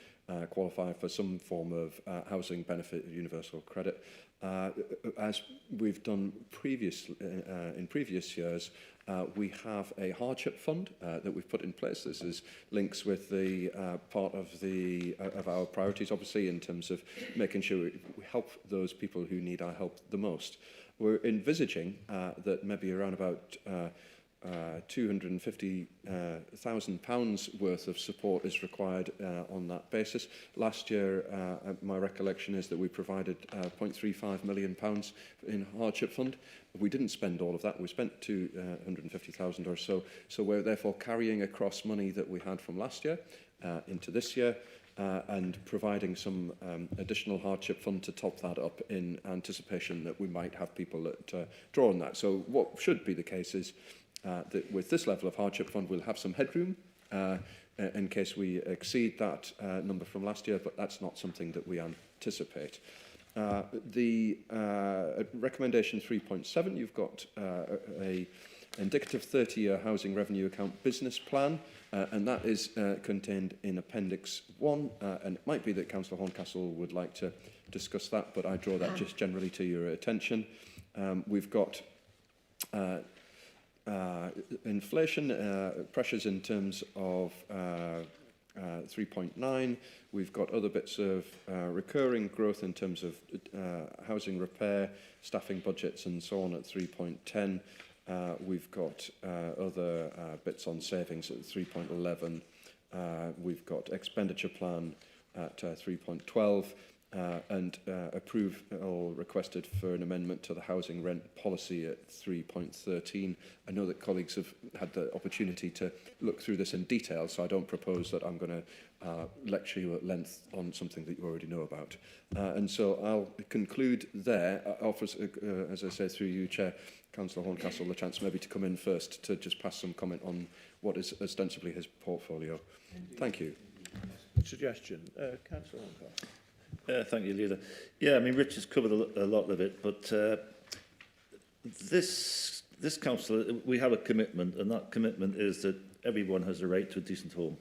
qualify for some form of housing benefit universal credit. As we've done in previous years, we have a hardship fund that we've put in place. This is links with the part of our priorities, obviously, in terms of making sure we help those people who need our help the most. We're envisaging that maybe around about £250,000 worth of support is required on that basis. Last year, my recollection is that we provided £0.35 million in hardship fund. We didn't spend all of that. We spent 250,000 or so. So we're therefore carrying across money that we had from last year into this year. And providing some additional hardship fund to top that up in anticipation that we might have people that draw on that. So what should be the case is that with this level of hardship fund, we'll have some headroom in case we exceed that number from last year, but that's not something that we anticipate. The recommendation 3.7, you've got a indicative 30-year housing revenue account business plan, and that is contained in Appendix 1, and it might be that Councillor Horncastle would like to discuss that, but I draw that just generally to your attention. We've got inflation pressures in terms of 3.9. We've got other bits of recurring growth in terms of housing repair, staffing budgets and so on at 3.10. We've got other bits on savings at 3.11. We've got expenditure plan at 3.12. And approve or requested for an amendment to the housing rent policy at 3.13. I know that colleagues have had the opportunity to look through this in detail, so I don't propose that I'm going to lecture you at length on something that you already know about. And so I'll conclude there. I offer, as I say, through you, Chair, Councillor Horncastle, the chance maybe to come in first to just pass some comment on what is ostensibly his portfolio. Thank you. Suggestion. Councillor Horncastle. Thank you, Leader. Yeah, I mean, Richard's covered a lot of it, but this council, we have a commitment, and that commitment is that everyone has a right to a decent home.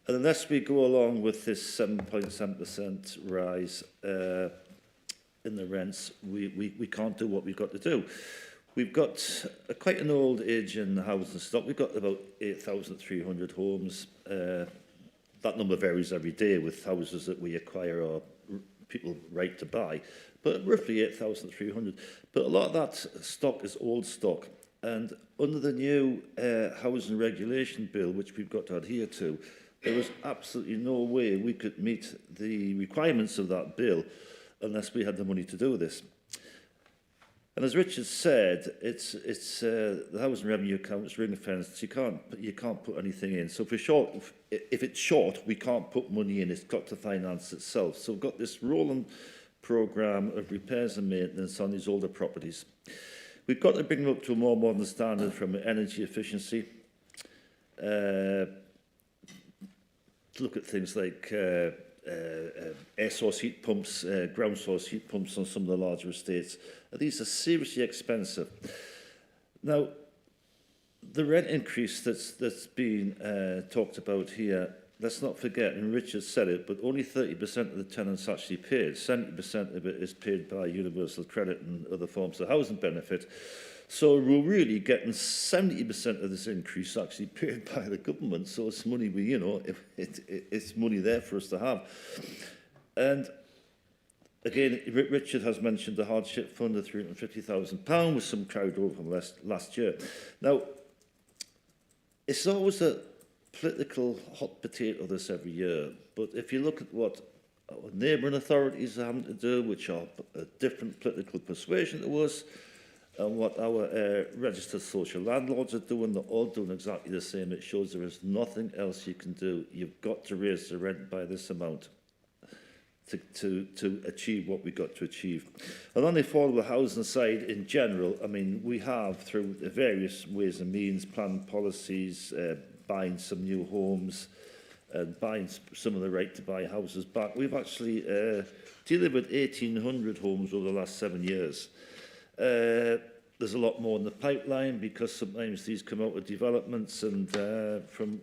And unless we go along with this 7.7% rise in the rents, we can't do what we've got to do. We've got quite an old age in the housing stock. We've got about 8,300 homes. That number varies every day with houses that we acquire or people right to buy, but roughly 8,300. But a lot of that stock is old stock. And under the new housing regulation bill, which we've got to adhere to, there was absolutely no way we could meet the requirements of that bill unless we had the money to do this. And as Richard said, it's the housing revenue account is ring fenced. You can't put anything in. So if it's short, we can't put money in. It's got to finance itself. So we've got this rolling programme of repairs and maintenance on these older properties. We've got to bring them up to a more modern standard from energy efficiency. Look at things like air source heat pumps, ground source heat pumps on some of the larger estates. These are seriously expensive. Now, the rent increase that's been talked about here, let's not forget, and Richard said it, but only 30% of the tenants actually paid. 70% of it is paid by universal credit and other forms of housing benefit. So we're really getting 70% of this increase actually paid by the government. So it's money it's money there for us to have. And again, Richard has mentioned the hardship fund of £350,000 with some carried over from last year. Now, it's always a political hot potato this every year. But if you look at what our neighbouring authorities are having to do, which are a different political persuasion to us, and what our registered social landlords are doing, they're all doing exactly the same. It shows there is nothing else you can do. You've got to raise the rent by this amount to achieve what we've got to achieve. And on the affordable housing side in general, I mean, we have, through the various ways and means, planned policies, buying some new homes, and buying some of the right to buy houses back. We've actually delivered 1,800 homes over the last 7 years. there's a lot more in the pipeline because sometimes these come out of developments and from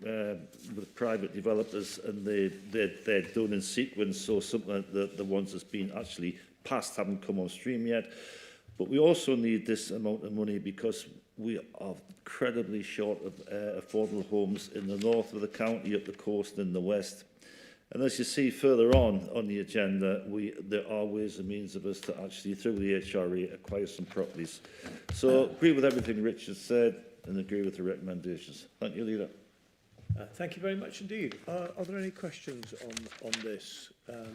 with private developers, and they're done in sequence. So something the ones that's been actually passed haven't come on stream yet. But we also need this amount of money because we are incredibly short of affordable homes in the north of the county, up the coast, and in the west. And as you see further on the agenda, there are ways and means of us to actually, through the HRA, acquire some properties. So agree with everything Richard said and agree with the recommendations. Thank you, Leader. Thank you very much indeed. Are there any questions on this? I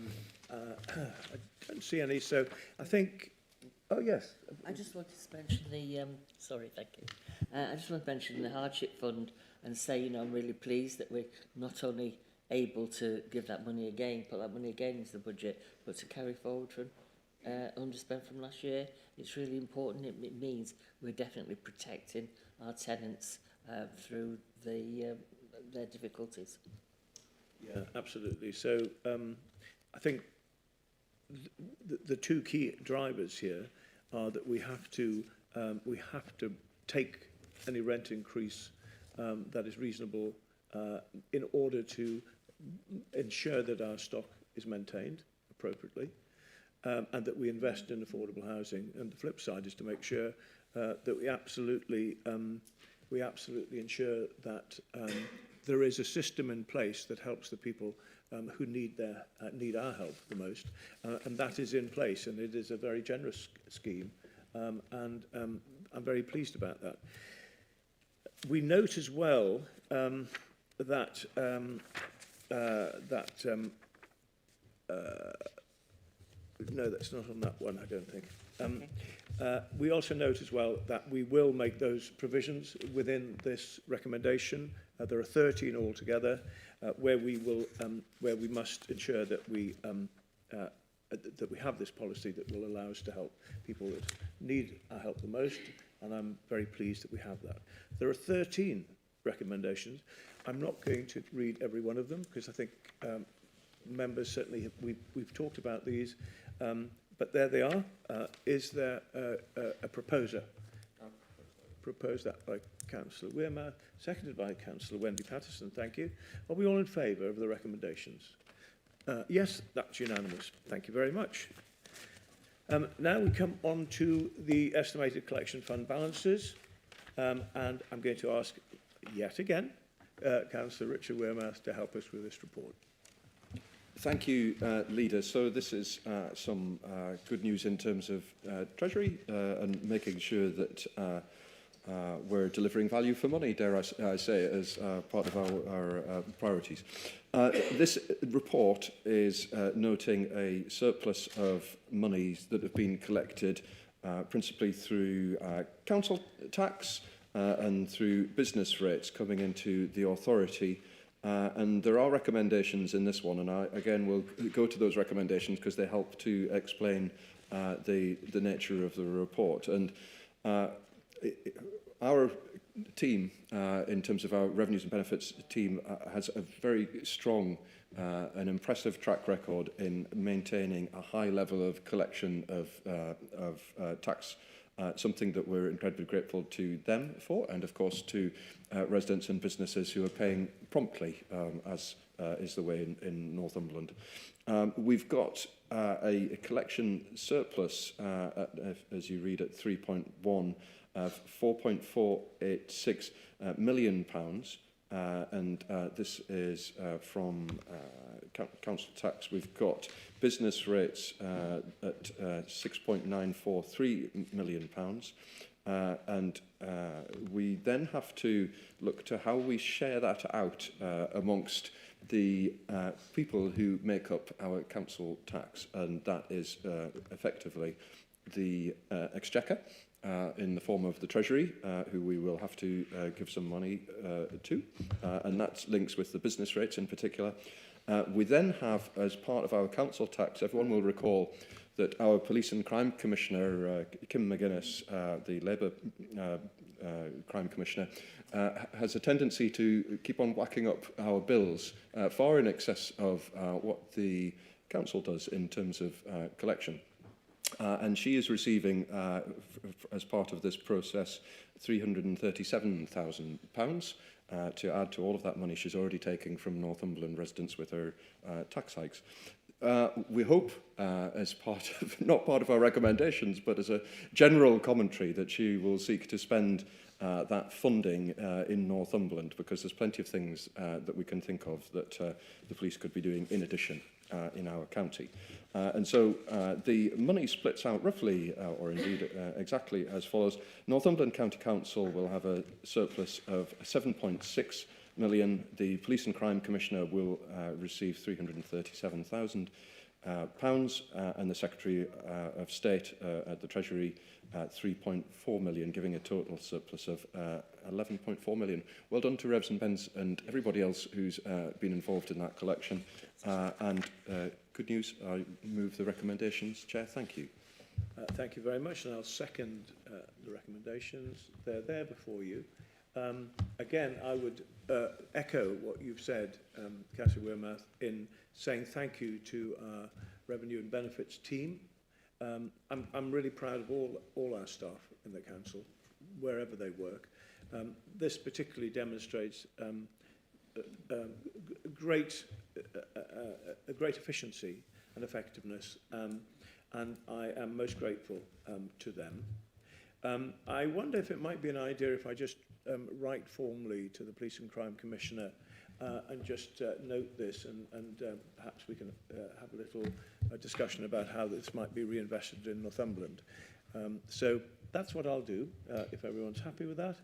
don't see any, so I think... Oh, yes. I just wanted to mention the, sorry, thank you. I just want to mention the hardship fund and say, you know, I'm really pleased that we're not only able to give that money again, put that money again into the budget, but to carry forward from underspent from last year. It's really important. It means we're definitely protecting our tenants through their difficulties. Yeah, absolutely. So I think the two key drivers here are that we have to take any rent increase that is reasonable in order to ensure that our stock is maintained appropriately, and that we invest in affordable housing. And the flip side is to make sure that we absolutely ensure that there is a system in place that helps the people who need our help the most, and that is in place, and it is a very generous scheme, and I'm very pleased about that. We note as well that no, that's not on that one, I don't think. We also note as well that we will make those provisions within this recommendation. There are 13 altogether, where we must ensure that we have this policy that will allow us to help people that need our help the most, and I'm very pleased that we have that. There are 13 recommendations. I'm not going to read every one of them because I think members certainly we've talked about these, but there they are. Is there a proposer? Proposed that by Councillor Wearmouth, seconded by Councillor Wendy Patterson. Thank you. Are we all in favour of the recommendations? Yes, that's unanimous. Thank you very much. Now we come on to the estimated collection fund balances, and I'm going to ask yet again Councillor Richard Wearmouth to help us with this report. Thank you, Leader. So this is some good news in terms of Treasury and making sure that we're delivering value for money, dare I say, as part of our priorities. This report is noting a surplus of monies that have been collected principally through council tax and through business rates coming into the authority. And there are recommendations in this one, and I, again, will go to those recommendations because they help to explain the nature of the report. And our team, in terms of our revenues and benefits team, has a very strong and impressive track record in maintaining a high level of collection of tax, something that we're incredibly grateful to them for, and of course to residents and businesses who are paying promptly, as is the way in Northumberland. We've got a collection surplus, as you read at 3.1, of £4.486 million, and this is from council tax. We've got business rates at £6.943 million, and we then have to look to how we share that out amongst the people who make up our council tax, and that is effectively the Exchequer, in the form of the Treasury, who we will have to give some money to, and that links with the business rates in particular. We then have, as part of our council tax, everyone will recall that our Police and Crime Commissioner, Kim McGuinness, the Labour Crime Commissioner, has a tendency to keep on whacking up our bills far in excess of what the council does in terms of collection. and she is receiving, as part of this process, £337,000 to add to all of that money she's already taking from Northumberland residents with her tax hikes. We hope, as part of, not part of our recommendations, but as a general commentary, that she will seek to spend that funding in Northumberland, because there's plenty of things that we can think of that the police could be doing in addition in our county. And so the money splits out roughly, or indeed exactly as follows. Northumberland County Council will have a surplus of 7.6 million. The Police and Crime Commissioner will receive £337,000, and the Secretary of State at the Treasury 3.4 million, giving a total surplus of 11.4 million. Well done to Revs and Bens and everybody else who's been involved in that collection. And good news, I move the recommendations. Chair, thank you. Thank you very much, and I'll second the recommendations. They're there before you. Again, I would echo what you've said, Cassie Wearmouth, in saying thank you to our Revenue and Benefits team. I'm really proud of all our staff in the council, wherever they work. This particularly demonstrates great efficiency and effectiveness, and I am most grateful to them. I wonder if it might be an idea if I just write formally to the Police and Crime Commissioner and just note this, and perhaps we can have a little discussion about how this might be reinvested in Northumberland. So that's what I'll do, if everyone's happy with that.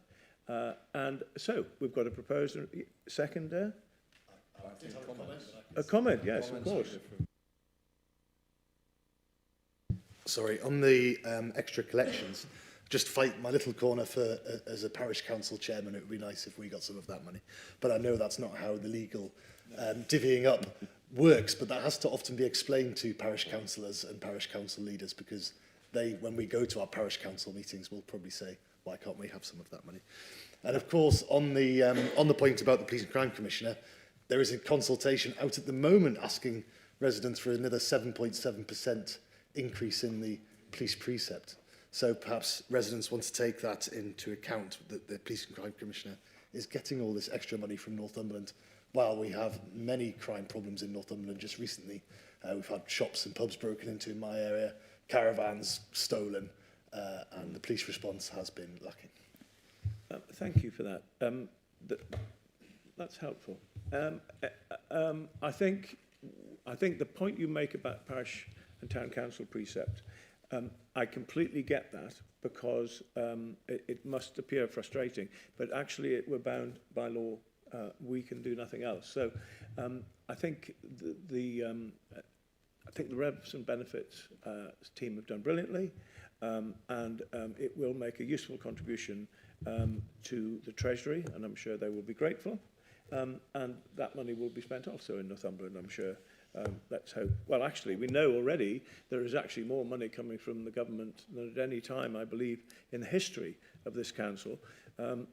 And so we've got a proposal. Second there? A comment, yes, of course. Sorry, on the extra collections, just fight my little corner for, as a parish council chairman, it would be nice if we got some of that money. But I know that's not how the legal divvying up works, but that has to often be explained to parish councillors and parish council leaders, because they, when we go to our parish council meetings, will probably say, why can't we have some of that money? And of course, on the point about the Police and Crime Commissioner, there is a consultation out at the moment asking residents for another 7.7% increase in the police precept. So perhaps residents want to take that into account, that the Police and Crime Commissioner is getting all this extra money from Northumberland, while we have many crime problems in Northumberland. Just recently, we've had shops and pubs broken into in my area, caravans stolen, and the police response has been lacking. Thank you for that. That's helpful. I think the point you make about parish and town council precept, I completely get that, because it must appear frustrating, but actually we're bound by law. We can do nothing else. So I think the Revs and Benefits team have done brilliantly, and it will make a useful contribution to the Treasury, and I'm sure they will be grateful. And that money will be spent also in Northumberland, I'm sure. Let's hope. Well, actually, we know already there is actually more money coming from the government than at any time, I believe, in the history of this council.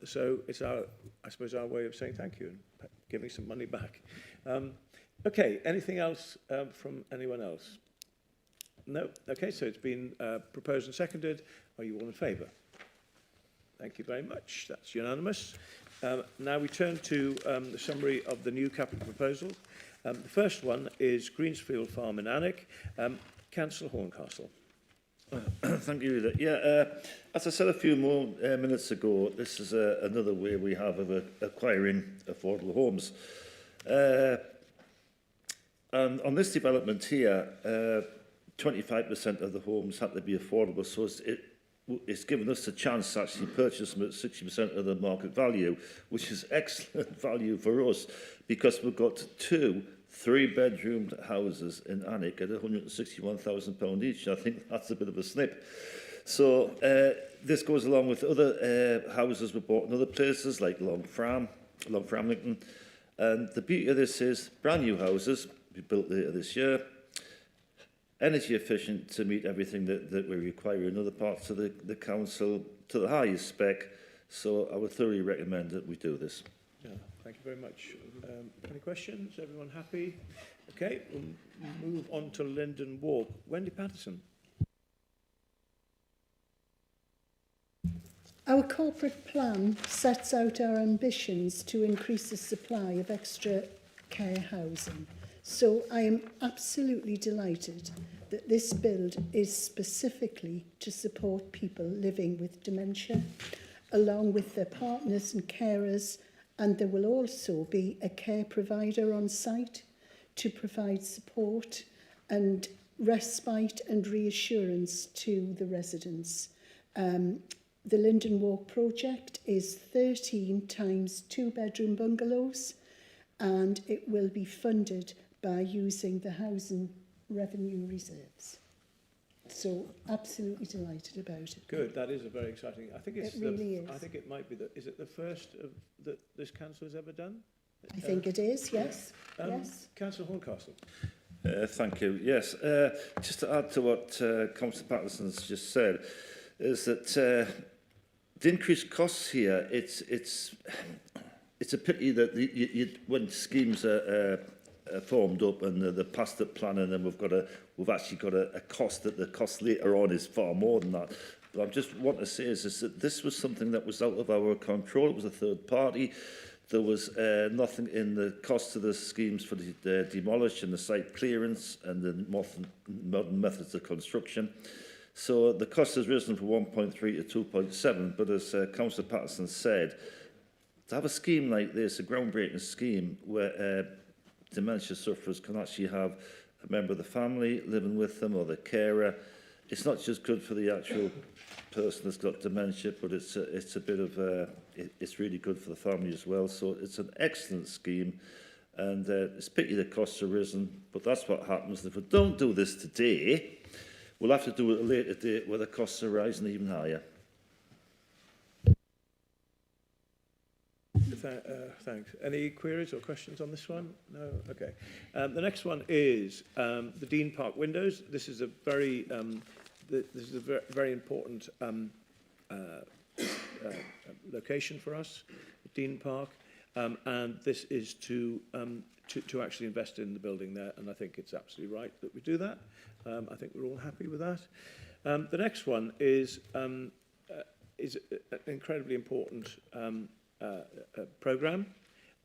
So it's I suppose, our way of saying thank you and giving some money back. Okay, anything else from anyone else? No? Okay, so it's been proposed and seconded. Are you all in favour? Thank you very much. That's unanimous. Now we turn to the summary of the new capital proposals. The first one is Greensfield Farm in Alnwick. Councillor Horncastle. Thank you, Leader. Yeah, as I said a few more minutes ago, this is another way we have of acquiring affordable homes. And on this development here, 25% of the homes have to be affordable, so it's given us a chance to actually purchase them at 60% of the market value, which is excellent value for us, because we've got 2 3-bedroom houses in Alnwick at £161,000 each. I think that's a bit of a snip. So this goes along with other houses we bought in other places like Long Framlington. And the beauty of this is brand new houses we built later this year, energy efficient to meet everything that we require in other parts of the council to the highest spec. So I would thoroughly recommend that we do this. Yeah, thank you very much. Any questions? Everyone happy? Okay, we'll move on to Linden Walk. Wendy Patterson. Our corporate plan sets out our ambitions to increase the supply of extra care housing. So I am absolutely delighted that this build is specifically to support people living with dementia, along with their partners and carers, and there will also be a care provider on site to provide support and respite and reassurance to the residents. The Linden Walk project is 13 times 2-bedroom bungalows, and it will be funded by using the housing revenue reserves. So absolutely delighted about it. Good, that is a very exciting. I think it's It really is. I think it might be is it the first that this council has ever done? I think it is, yes. Yes. Councillor Horncastle. Thank you. Yes, just to add to what Councillor Patterson's just said, is that the increased costs here, it's a pity that when schemes are formed up and they're past the plan, and then we've actually got a cost that the cost later on is far more than that. But I just want to say is that this was something that was out of our control. It was a third party. There was nothing in the cost of the schemes for the demolish and the site clearance and the modern methods of construction. So the cost has risen from 1.3 to 2.7, but as Councillor Patterson said, to have a scheme like this, a groundbreaking scheme where dementia sufferers can actually have a member of the family living with them or the carer, it's not just good for the actual person that's got dementia, but it's a bit of it's really good for the family as well. So it's an excellent scheme, and it's a pity the costs have risen, but that's what happens. If we don't do this today, we'll have to do it at a later date where the costs are rising even higher. Thanks. Any queries or questions on this one? No? Okay. The next one is the Dean Park windows. This is a very very important location for us, Dean Park, and this is to actually invest in the building there, and I think it's absolutely right that we do that. I think we're all happy with that. The next one is an incredibly important programme,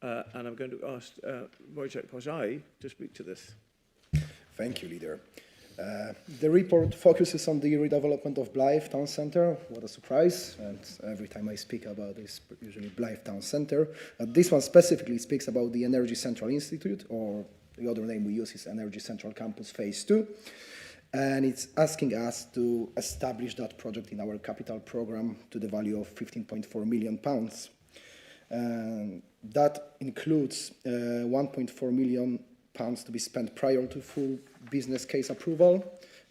and I'm going to ask Wojciech Pozai to speak to this. Thank you, Leader. The report focuses on the redevelopment of Blythe Town Centre. What a surprise, and every time I speak about this, usually Blythe Town Centre. This one specifically speaks about the Energy Central Institute, or the other name we use is Energy Central Campus Phase 2. And it's asking us to establish that project in our capital programme to the value of £15.4 million. That includes £1.4 million to be spent prior to full business case approval,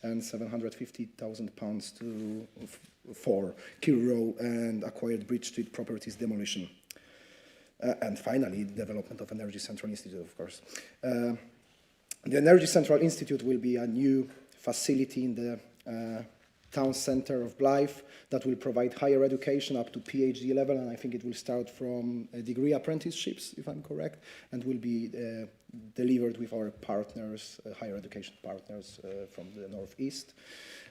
and £750,000 for Key Row and acquired Bridge Street properties demolition. And finally, development of Energy Central Institute, of course. The Energy Central Institute will be a new facility in the town centre of Blythe that will provide higher education up to PhD level, and I think it will start from degree apprenticeships, if I'm correct, and will be delivered with our partners, higher education partners from the Northeast.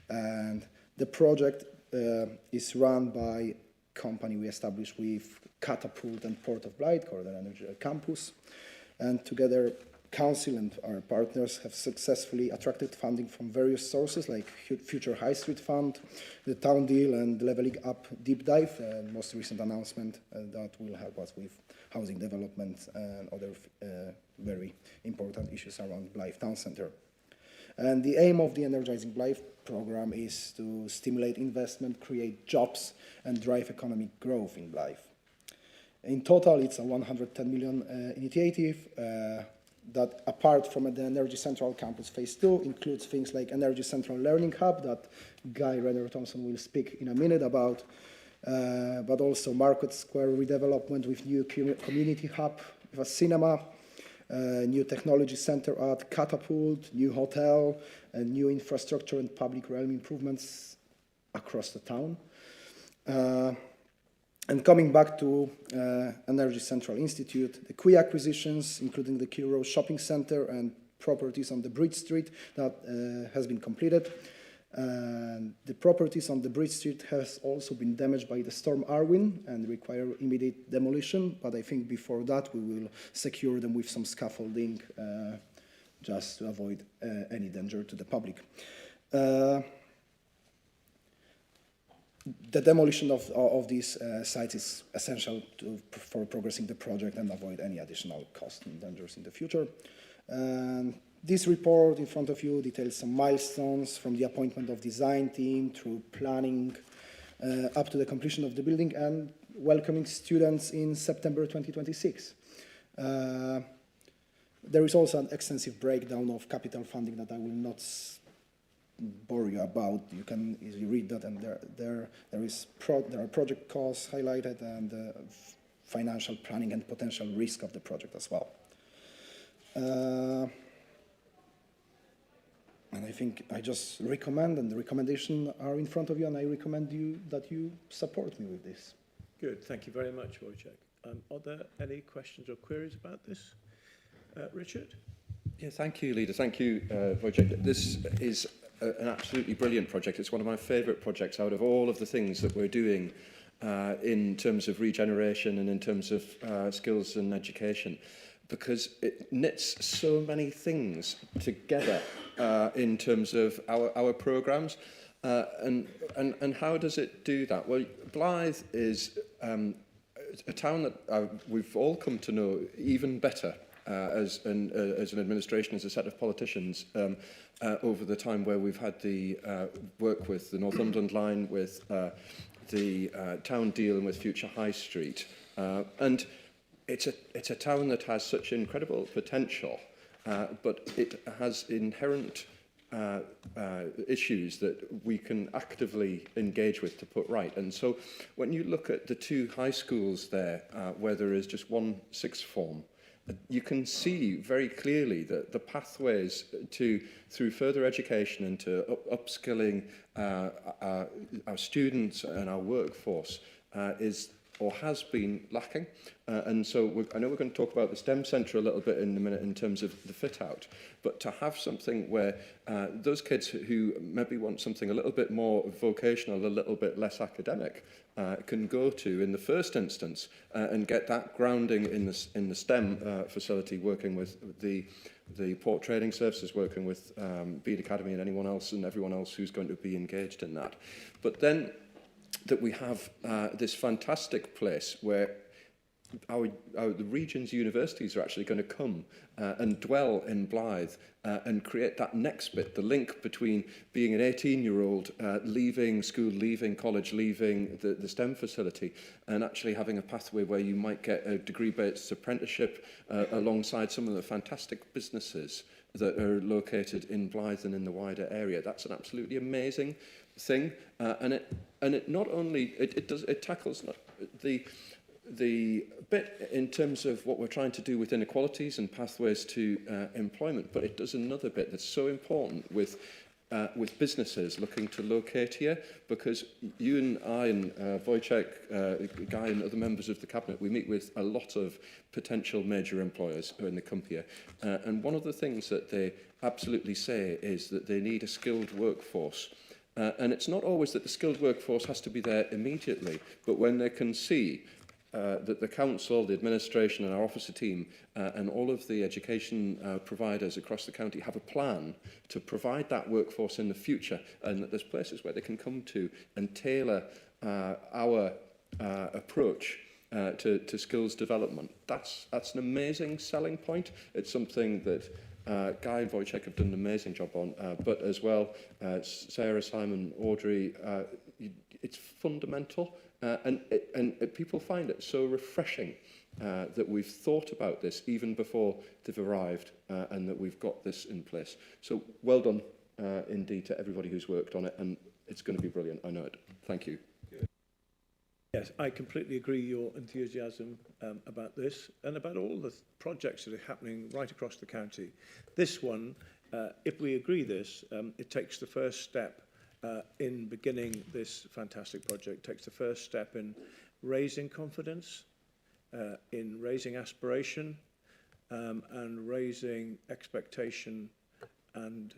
And the project is run by a company we established with Catapult and Port of Blythe, called an Energy Campus, and together Council and our partners have successfully attracted funding from various sources like Future High Street Fund, the Town Deal, and Levelling Up Deep Dive, the most recent announcement that will help us with housing development and other very important issues around Blythe Town Centre. And the aim of the Energizing Blythe program is to stimulate investment, create jobs, and drive economic growth in Blythe. In total, it's a 110 million initiative that, apart from the Energy Central Campus Phase 2, includes things like Energy Central Learning Hub that Guy Renner-Thompson will speak in a minute about, but also Market Square redevelopment with new community hub, with a cinema, new technology center at Catapult, new hotel, and new infrastructure and public realm improvements across the town. And coming back to Energy Central Institute, the key acquisitions, including the Key Row Shopping Centre and properties on the Bridge Street that has been completed. And the properties on the Bridge Street has also been damaged by the storm Arwin and require immediate demolition. But I think before that we will secure them with some scaffolding just to avoid any danger to the public. The demolition of these sites is essential for progressing the project and avoid any additional costs and dangers in the future. This report in front of you details some milestones from the appointment of design team through planning up to the completion of the building and welcoming students in September 2026. There is also an extensive breakdown of capital funding that I will not bore you about. You can easily read that, and there are project costs highlighted and financial planning and potential risk of the project as well. And I think I just recommend, and the recommendations are in front of you, and I recommend that you support me with this. Good, thank you very much, Wojciech. Are there any questions or queries about this? Richard? Yeah, thank you, Leader. Thank you, Wojciech. This is an absolutely brilliant project. It's one of my favourite projects out of all of the things that we're doing in terms of regeneration and in terms of skills and education, because it knits so many things together in terms of our programmes. And how does it do that? Well, Blythe is a town that we've all come to know even better as an administration, as a set of politicians, over the time where we've had the work with the Northumberland line, with the town deal and with Future High Street. And it's a town that has such incredible potential, but it has inherent issues that we can actively engage with to put right. And so when you look at the two high schools there, where there is just one sixth form, you can see very clearly that the pathways through further education and to upskilling our students and our workforce is or has been lacking. And so I know we're going to talk about the STEM Centre a little bit in a minute in terms of the fit out, but to have something where those kids who maybe want something a little bit more vocational, a little bit less academic, can go to in the first instance and get that grounding in the STEM facility, working with the Port Trading Services, working with Bede Academy and anyone else and everyone else who's going to be engaged in that. But then that we have this fantastic place where the region's universities are actually going to come and dwell in Blythe and create that next bit, the link between being an 18-year-old leaving school, leaving college, leaving the STEM facility, and actually having a pathway where you might get a degree-based apprenticeship alongside some of the fantastic businesses that are located in Blythe and in the wider area. That's an absolutely amazing thing, and it not only it tackles the bit in terms of what we're trying to do with inequalities and pathways to employment, but it does another bit that's so important with businesses looking to locate here, because you and I and Wojciech, Guy and other members of the Cabinet, we meet with a lot of potential major employers in the Cumbria, and one of the things that they absolutely say is that they need a skilled workforce. And it's not always that the skilled workforce has to be there immediately, but when they can see that the council, the administration and our officer team and all of the education providers across the county have a plan to provide that workforce in the future, and that there's places where they can come to and tailor our approach to skills development. That's an amazing selling point. It's something that Guy and Wojciech have done an amazing job on, but as well, Sarah, Simon, Audrey, it's fundamental. And people find it so refreshing that we've thought about this even before they've arrived and that we've got this in place. So well done indeed to everybody who's worked on it, and it's going to be brilliant, I know it. Thank you. Yes, I completely agree your enthusiasm about this and about all the projects that are happening right across the county. This one, if we agree this, it takes the first step in beginning this fantastic project, takes the first step in raising confidence, in raising aspiration, and raising expectation and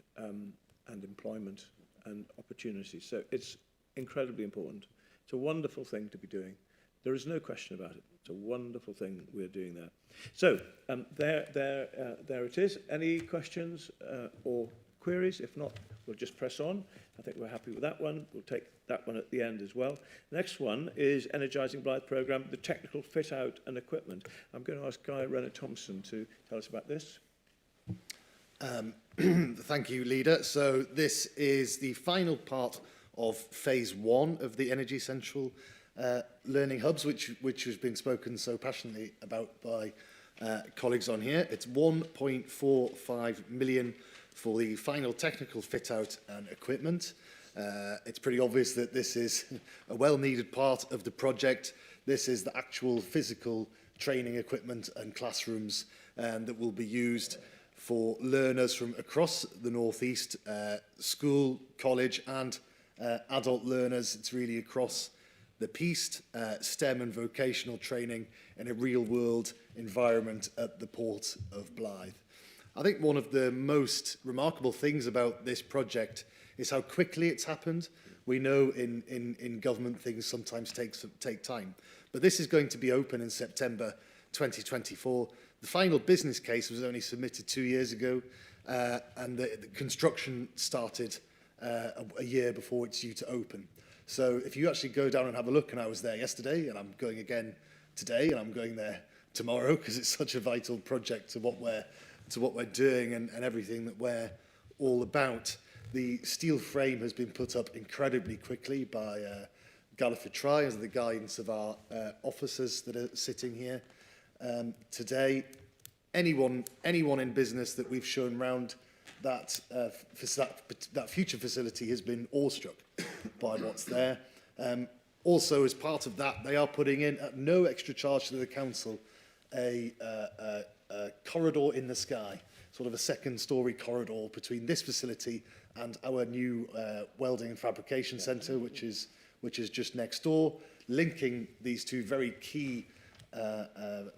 employment and opportunities. So it's incredibly important. It's a wonderful thing to be doing. There is no question about it. It's a wonderful thing we're doing there. So there it is. Any questions or queries? If not, we'll just press on. I think we're happy with that one. We'll take that one at the end as well. The next one is Energising Blythe Programme, the technical fit out and equipment. I'm going to ask Guy Renner-Thompson to tell us about this. Thank you, Leader. So this is the final part of phase 1 of the Energy Central Learning Hubs, which has been spoken so passionately about by colleagues on here. It's 1.45 million for the final technical fit-out and equipment. It's pretty obvious that this is a well-needed part of the project. This is the actual physical training equipment and classrooms that will be used for learners from across the North East, school, college and adult learners. It's really across the piece, STEM and vocational training in a real-world environment at the Port of Blythe. I think one of the most remarkable things about this project is how quickly it's happened. We know in government things sometimes take time, but this is going to be open in September 2024. The final business case was only submitted 2 years ago, and the construction started a year before it's due to open. So if you actually go down and have a look, and I was there yesterday, and I'm going again today, and I'm going there tomorrow because it's such a vital project to what we're doing and everything that we're all about. The steel frame has been put up incredibly quickly by Galliford Try as the guidance of our officers that are sitting here today. Anyone in business that we've shown round that future facility has been awestruck by what's there. Also, as part of that, they are putting in, at no extra charge to the council, a corridor in the sky, sort of a second-storey corridor between this facility and our new welding and fabrication centre, which is just next door, linking these two very key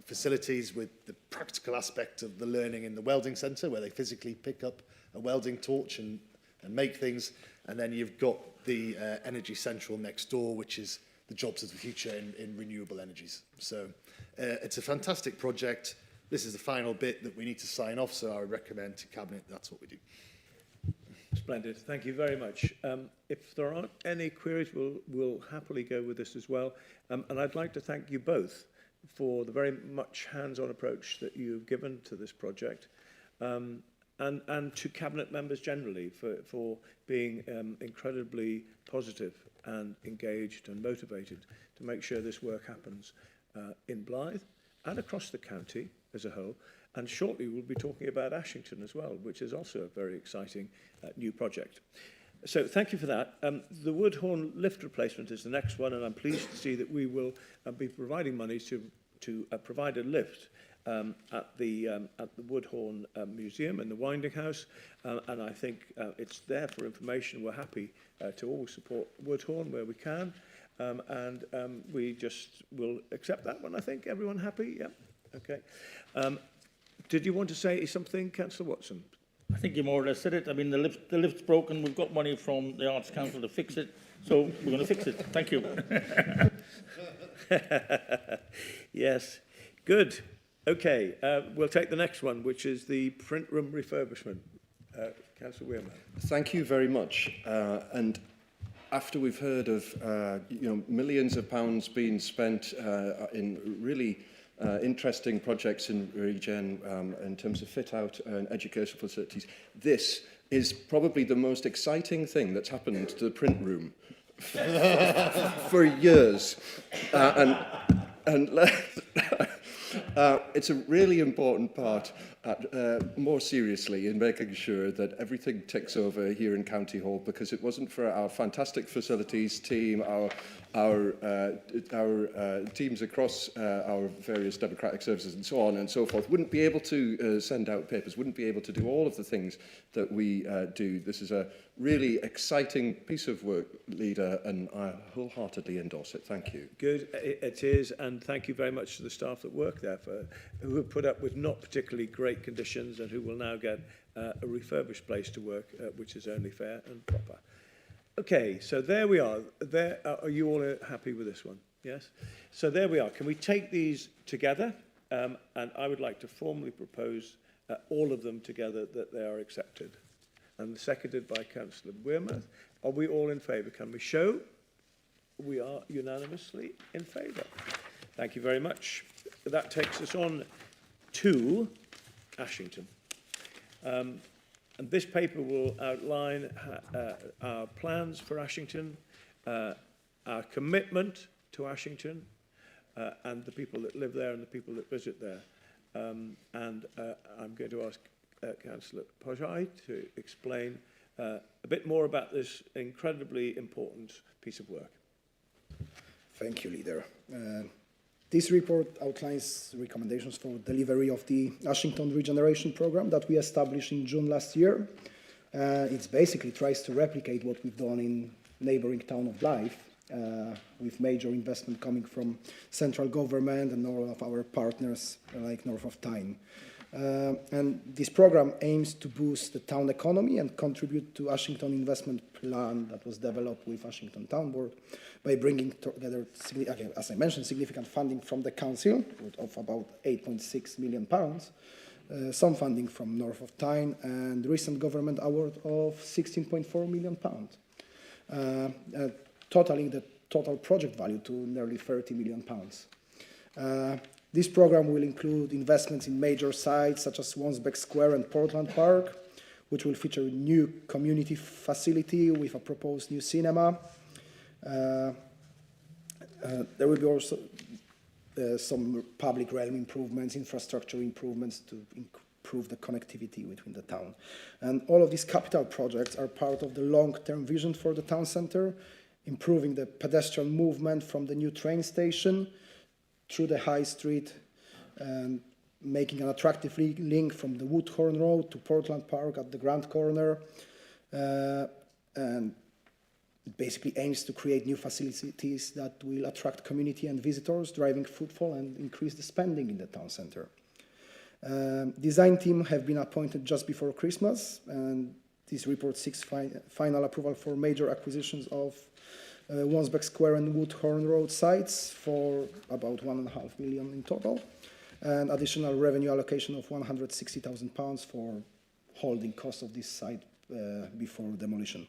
facilities with the practical aspect of the learning in the welding centre, where they physically pick up a welding torch and make things, and then you've got the Energy Central next door, which is the jobs of the future in renewable energies. So it's a fantastic project. This is the final bit that we need to sign off, so I would recommend to Cabinet that's what we do. Splendid. Thank you very much. If there aren't any queries, we'll happily go with this as well. And I'd like to thank you both for the very much hands-on approach that you've given to this project, and to Cabinet members generally for being incredibly positive and engaged and motivated to make sure this work happens in Blythe and across the county as a whole. And shortly we'll be talking about Ashington as well, which is also a very exciting new project. So thank you for that. The Woodhorn lift replacement is the next one, and I'm pleased to see that we will be providing money to provide a lift at the Woodhorn Museum in the Winding House, and I think it's there for information. We're happy to always support Woodhorn where we can, and we just will accept that one. I think everyone happy? Yeah. Okay. Did you want to say something, Councillor Watson? I think you more or less said it. I mean, the lift's broken. We've got money from the Arts Council to fix it, so we're going to fix it. Thank you. Yes. Good. Okay. We'll take the next one, which is the print room refurbishment. Councillor Weirman. Thank you very much. And after we've heard of millions of pounds being spent in really interesting projects in Regen in terms of fit out and educational facilities, this is probably the most exciting thing that's happened to the print room for years. It's a really important part, more seriously, in making sure that everything ticks over here in County Hall, because it wasn't for our fantastic facilities team, our teams across our various democratic services and so on and so forth, wouldn't be able to send out papers, wouldn't be able to do all of the things that we do. This is a really exciting piece of work, Leader, and I wholeheartedly endorse it. Thank you. Good, it is, and thank you very much to the staff that work there, who have put up with not particularly great conditions and who will now get a refurbished place to work, which is only fair and proper. Okay, so there we are. There, are you all happy with this one? Yes? So there we are. Can we take these together? And I would like to formally propose all of them together that they are accepted. And seconded by Councillor Wearmouth. Are we all in favour? Can we show? We are unanimously in favour. Thank you very much. That takes us on to Ashington. And this paper will outline our plans for Ashington, our commitment to Ashington, and the people that live there and the people that visit there. And I'm going to ask Councillor Pojai to explain a bit more about this incredibly important piece of work. Thank you, Leader. This report outlines recommendations for delivery of the Ashington Regeneration Programme that we established in June last year. It basically tries to replicate what we've done in neighbouring town of Blyth, with major investment coming from central government and all of our partners like North of Tyne. And this program aims to boost the town economy and contribute to Ashington investment plan that was developed with Ashington Town Board by bringing together, again, as I mentioned, significant funding from the council of about £8.6 million, some funding from North of Tyne, and recent government award of £16.4 million, totaling the total project value to nearly £30 million. This program will include investments in major sites such as Wansbeck Square and Portland Park, which will feature a new community facility with a proposed new cinema. There will be also some public realm improvements, infrastructure improvements to improve the connectivity between the town. And all of these capital projects are part of the long-term vision for the town centre, improving the pedestrian movement from the new train station through the High Street, and making an attractive link from the Woodhorn Road to Portland Park at the Grand Corner, and it basically aims to create new facilities that will attract community and visitors, driving footfall and increase the spending in the town centre. Design team have been appointed just before Christmas, and this report seeks final approval for major acquisitions of Wansbeck Square and Woodhorn Road sites for about £1.5 million in total, and additional revenue allocation of £160,000 for holding costs of this site before demolition.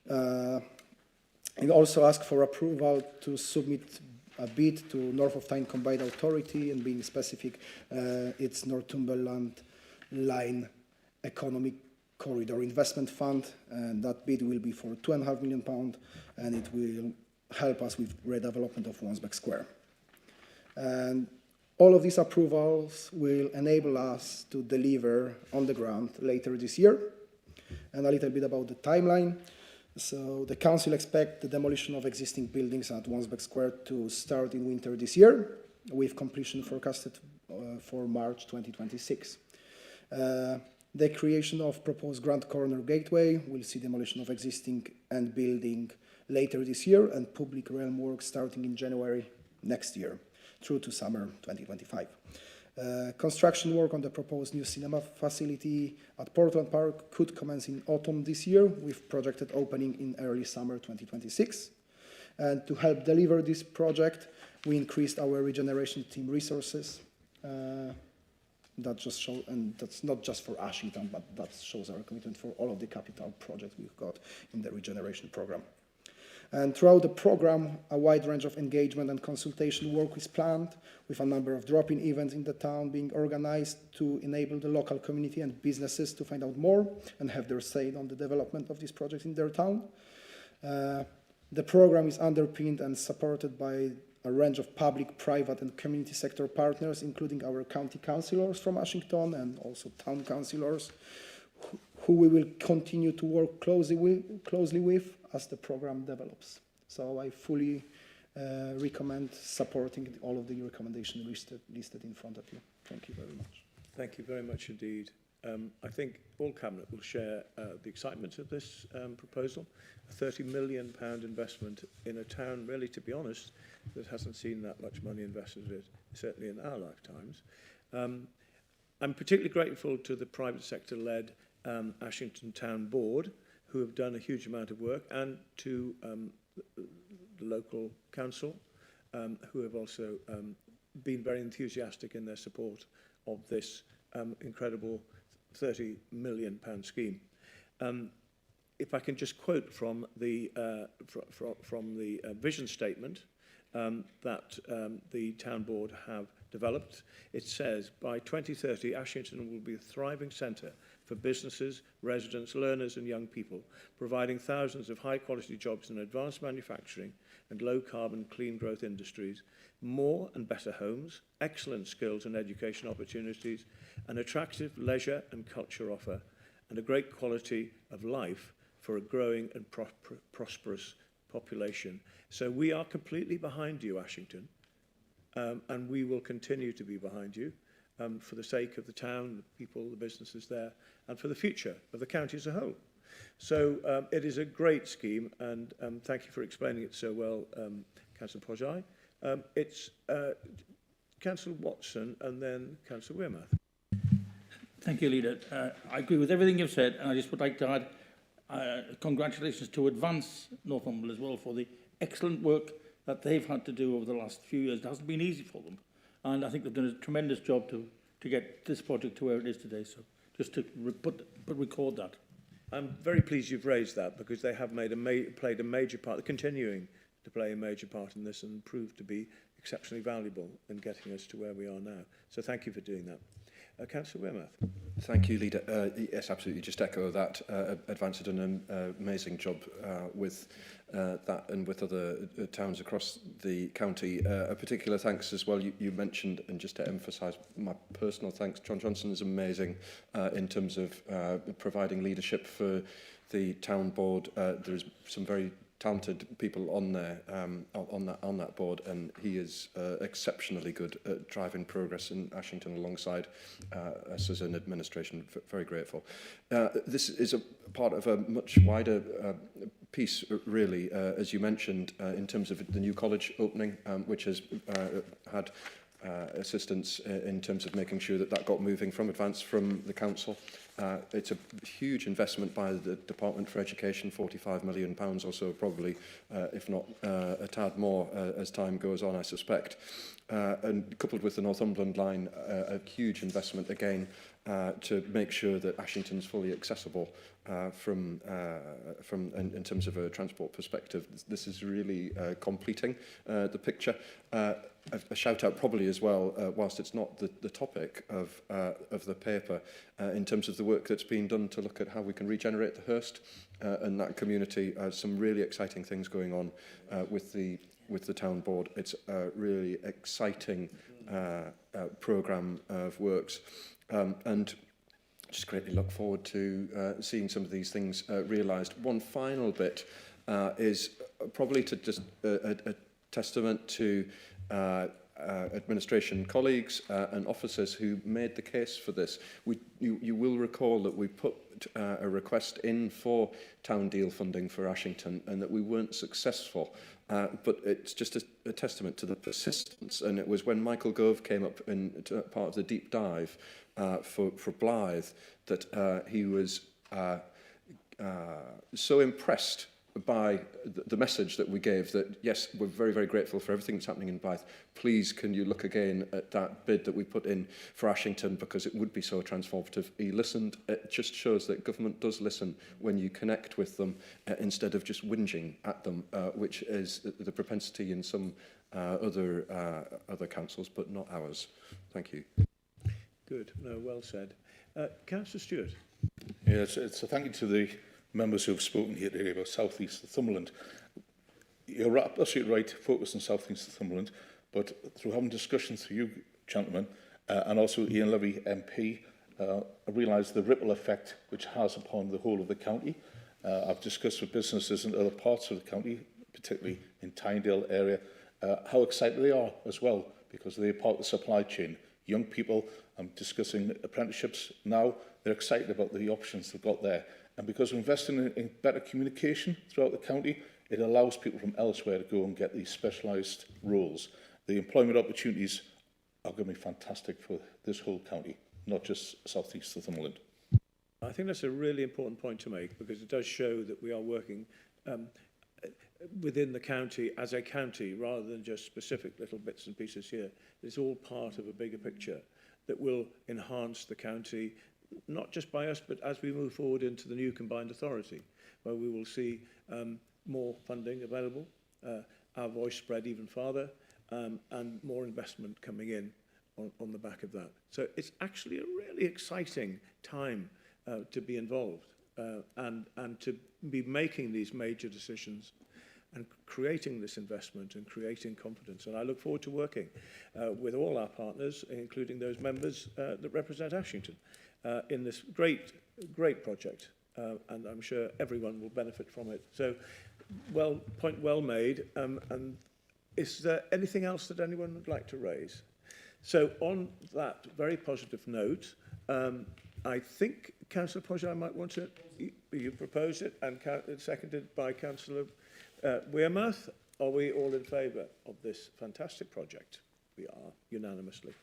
And also ask for approval to submit a bid to North of Tyne Combined Authority, and being specific, it's Northumberland Line Economic Corridor Investment Fund, and that bid will be for £2.5 million, and it will help us with redevelopment of Wansbeck Square. And all of these approvals will enable us to deliver on the ground later this year. And a little bit about the timeline. So the council expects the demolition of existing buildings at Wansbeck Square to start in winter this year, with completion forecasted for March 2026. The creation of proposed Grand Corner Gateway will see demolition of existing and building later this year, and public realm work starting in January next year through to summer 2025. Construction work on the proposed new cinema facility at Portland Park could commence in autumn this year, with projected opening in early summer 2026. And to help deliver this project, we increased our regeneration team resources. That just shows, and that's not just for Ashington, but that shows our commitment for all of the capital projects we've got in the regeneration program. And throughout the program, a wide range of engagement and consultation work is planned, with a number of drop-in events in the town being organized to enable the local community and businesses to find out more and have their say on the development of these projects in their town. The program is underpinned and supported by a range of public, private and community sector partners, including our county councillors from Ashington and also town councillors, who we will continue to work closely with as the program develops. So I fully recommend supporting all of the recommendations listed in front of you. Thank you very much. Thank you very much indeed. I think all Cabinet will share the excitement of this proposal. A £30 million investment in a town, really, to be honest, that hasn't seen that much money invested in it, certainly in our lifetimes. I'm particularly grateful to the private sector-led Ashington Town Board, who have done a huge amount of work, and to the local council, who have also been very enthusiastic in their support of this incredible £30 million scheme. If I can just quote from the vision statement that the town board have developed. It says, by 2030, Ashington will be a thriving centre for businesses, residents, learners and young people, providing thousands of high-quality jobs in advanced manufacturing and low-carbon clean growth industries, more and better homes, excellent skills and education opportunities, an attractive leisure and culture offer, and a great quality of life for a growing and prosperous population. So we are completely behind you, Ashington, and we will continue to be behind you for the sake of the town, the people, the businesses there, and for the future of the county as a whole. So it is a great scheme, and thank you for explaining it so well, Councillor Pojai. It's Councillor Watson and then Councillor Wearmouth. Thank you, Leader. I agree with everything you've said, and I just would like to add congratulations to Advance Northumberland as well for the excellent work that they've had to do over the last few years. It hasn't been easy for them, and I think they've done a tremendous job to get this project to where it is today. So just to record that. I'm very pleased you've raised that, because they have played a major part, they're continuing to play a major part in this and proved to be exceptionally valuable in getting us to where we are now. So thank you for doing that. Councillor Wearmouth. Thank you, Leader. Yes, absolutely. Just echo that. Advance had done an amazing job with that and with other towns across the county. A particular thanks as well, you mentioned, and just to emphasise my personal thanks, John Johnson is amazing in terms of providing leadership for the town board. There's some very talented people on there, on that board, and he is exceptionally good at driving progress in Ashington alongside us as an administration. Very grateful. This is a part of a much wider piece, really, as you mentioned, in terms of the new college opening, which has had assistance in terms of making sure that got moving from Advance from the council. It's a huge investment by the Department for Education, £45 million or so, probably, if not a tad more as time goes on, I suspect. And coupled with the Northumberland line, a huge investment again to make sure that Ashington's fully accessible in terms of a transport perspective. This is really completing the picture. A shout out probably as well, whilst it's not the topic of the paper, in terms of the work that's been done to look at how we can regenerate the Hurst and that community. Some really exciting things going on with the town board. It's a really exciting programme of works, and just greatly look forward to seeing some of these things realised. One final bit is probably to just a testament to administration colleagues and officers who made the case for this. You will recall that we put a request in for town deal funding for Ashington and that we weren't successful. But it's just a testament to the persistence. And it was when Michael Gove came up in part of the deep dive for Blythe that he was so impressed by the message that we gave that, yes, we're very, very grateful for everything that's happening in Blythe. Please, can you look again at that bid that we put in for Ashington, because it would be so transformative. He listened. It just shows that government does listen when you connect with them instead of just whinging at them, which is the propensity in some other councils, but not ours. Thank you. Good. No, well said. Councillor Stewart. Yeah, it's a thank you to the members who have spoken here today about South East Northumberland. You're absolutely right, focus on South East Northumberland, but through having discussions with you, gentlemen, and also Ian Levy, MP, I realise the ripple effect which it has upon the whole of the county. I've discussed with businesses in other parts of the county, particularly in Tynedale area, how excited they are as well, because they're part of the supply chain. Young people, I'm discussing apprenticeships now, they're excited about the options they've got there. And because we're investing in better communication throughout the county, it allows people from elsewhere to go and get these specialised roles. The employment opportunities are going to be fantastic for this whole county, not just South East Northumberland. I think that's a really important point to make, because it does show that we are working within the county as a county, rather than just specific little bits and pieces here. It's all part of a bigger picture that will enhance the county, not just by us, but as we move forward into the new combined authority, where we will see more funding available, our voice spread even farther, and more investment coming in on the back of that. So it's actually a really exciting time to be involved and to be making these major decisions and creating this investment and creating confidence. And I look forward to working with all our partners, including those members that represent Ashington, in this great project. And I'm sure everyone will benefit from it. So, point well made. And is there anything else that anyone would like to raise? So on that very positive note, I think, Councillor Poja, I might want to, you proposed it, and seconded by Councillor Wearmouth. Are we all in favour of this fantastic project? We are, unanimously.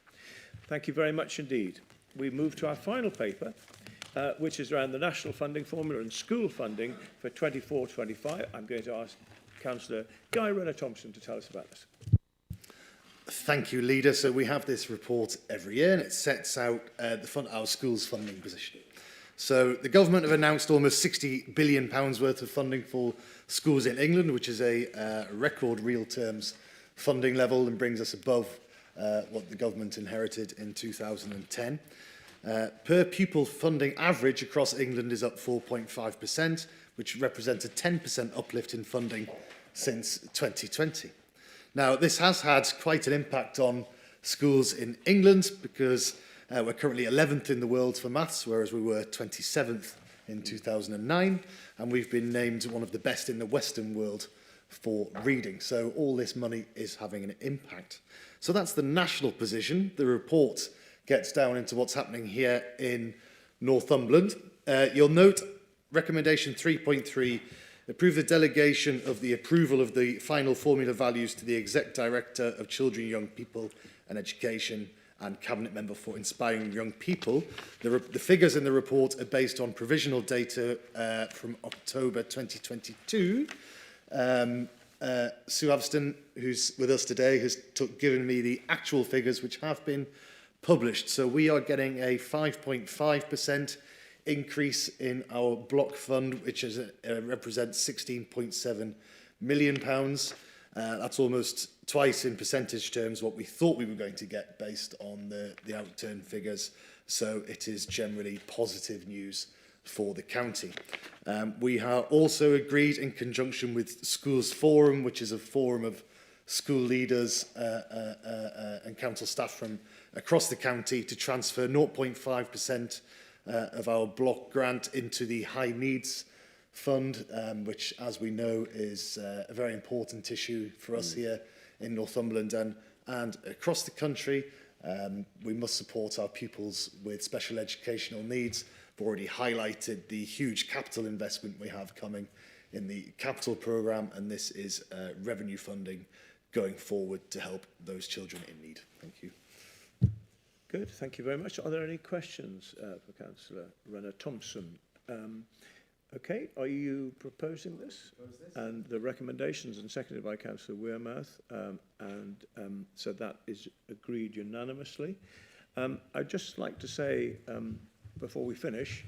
Thank you very much indeed. We move to our final paper, which is around the national funding formula and school funding for 24-25. I'm going to ask Councillor Guy Renner-Thompson to tell us about this. Thank you, Leader. So we have this report every year, and it sets out our schools funding position. So the government have announced almost £60 billion worth of funding for schools in England, which is a record real terms funding level and brings us above what the government inherited in 2010. Per pupil funding average across England is up 4.5%, which represents a 10% uplift in funding since 2020. Now, this has had quite an impact on schools in England, because we're currently 11th in the world for maths, whereas we were 27th in 2009, and we've been named one of the best in the Western world for reading. So all this money is having an impact. So that's the national position. The report gets down into what's happening here in Northumberland. You'll note recommendation 3.3, approve the delegation of the approval of the final formula values to the Exec Director of Children, Young People and Education and Cabinet Member for Inspiring Young People. The figures in the report are based on provisional data from October 2022. Sue Avston, who's with us today, has given me the actual figures which have been published. So we are getting a 5.5% increase in our block fund, which represents £16.7 million. That's almost twice in percentage terms what we thought we were going to get based on the outturn figures. So it is generally positive news for the county. We have also agreed, in conjunction with Schools Forum, which is a forum of school leaders and council staff from across the county, to transfer 0.5% of our block grant into the High Needs Fund, which, as we know, is a very important issue for us here in Northumberland and across the country. We must support our pupils with special educational needs. I've already highlighted the huge capital investment we have coming in the capital programme, and this is revenue funding going forward to help those children in need. Thank you. Good, thank you very much. Are there any questions for Councillor Renner-Thompson? Okay, are you proposing this? And the recommendations, and seconded by Councillor Wearmouth, so that is agreed unanimously. I'd just like to say, before we finish,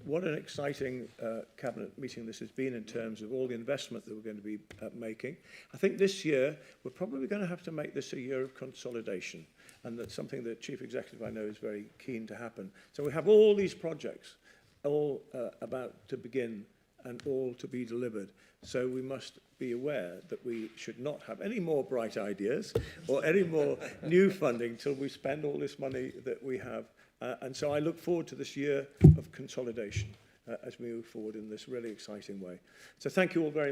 what an exciting Cabinet meeting this has been in terms of all the investment that we're going to be making. I think this year, we're probably going to have to make this a year of consolidation, and that's something that Chief Executive, I know, is very keen to happen. So we have all these projects, all about to begin and all to be delivered. So we must be aware that we should not have any more bright ideas or any more new funding till we spend all this money that we have. And so I look forward to this year of consolidation as we move forward in this really exciting way. So thank you all very much.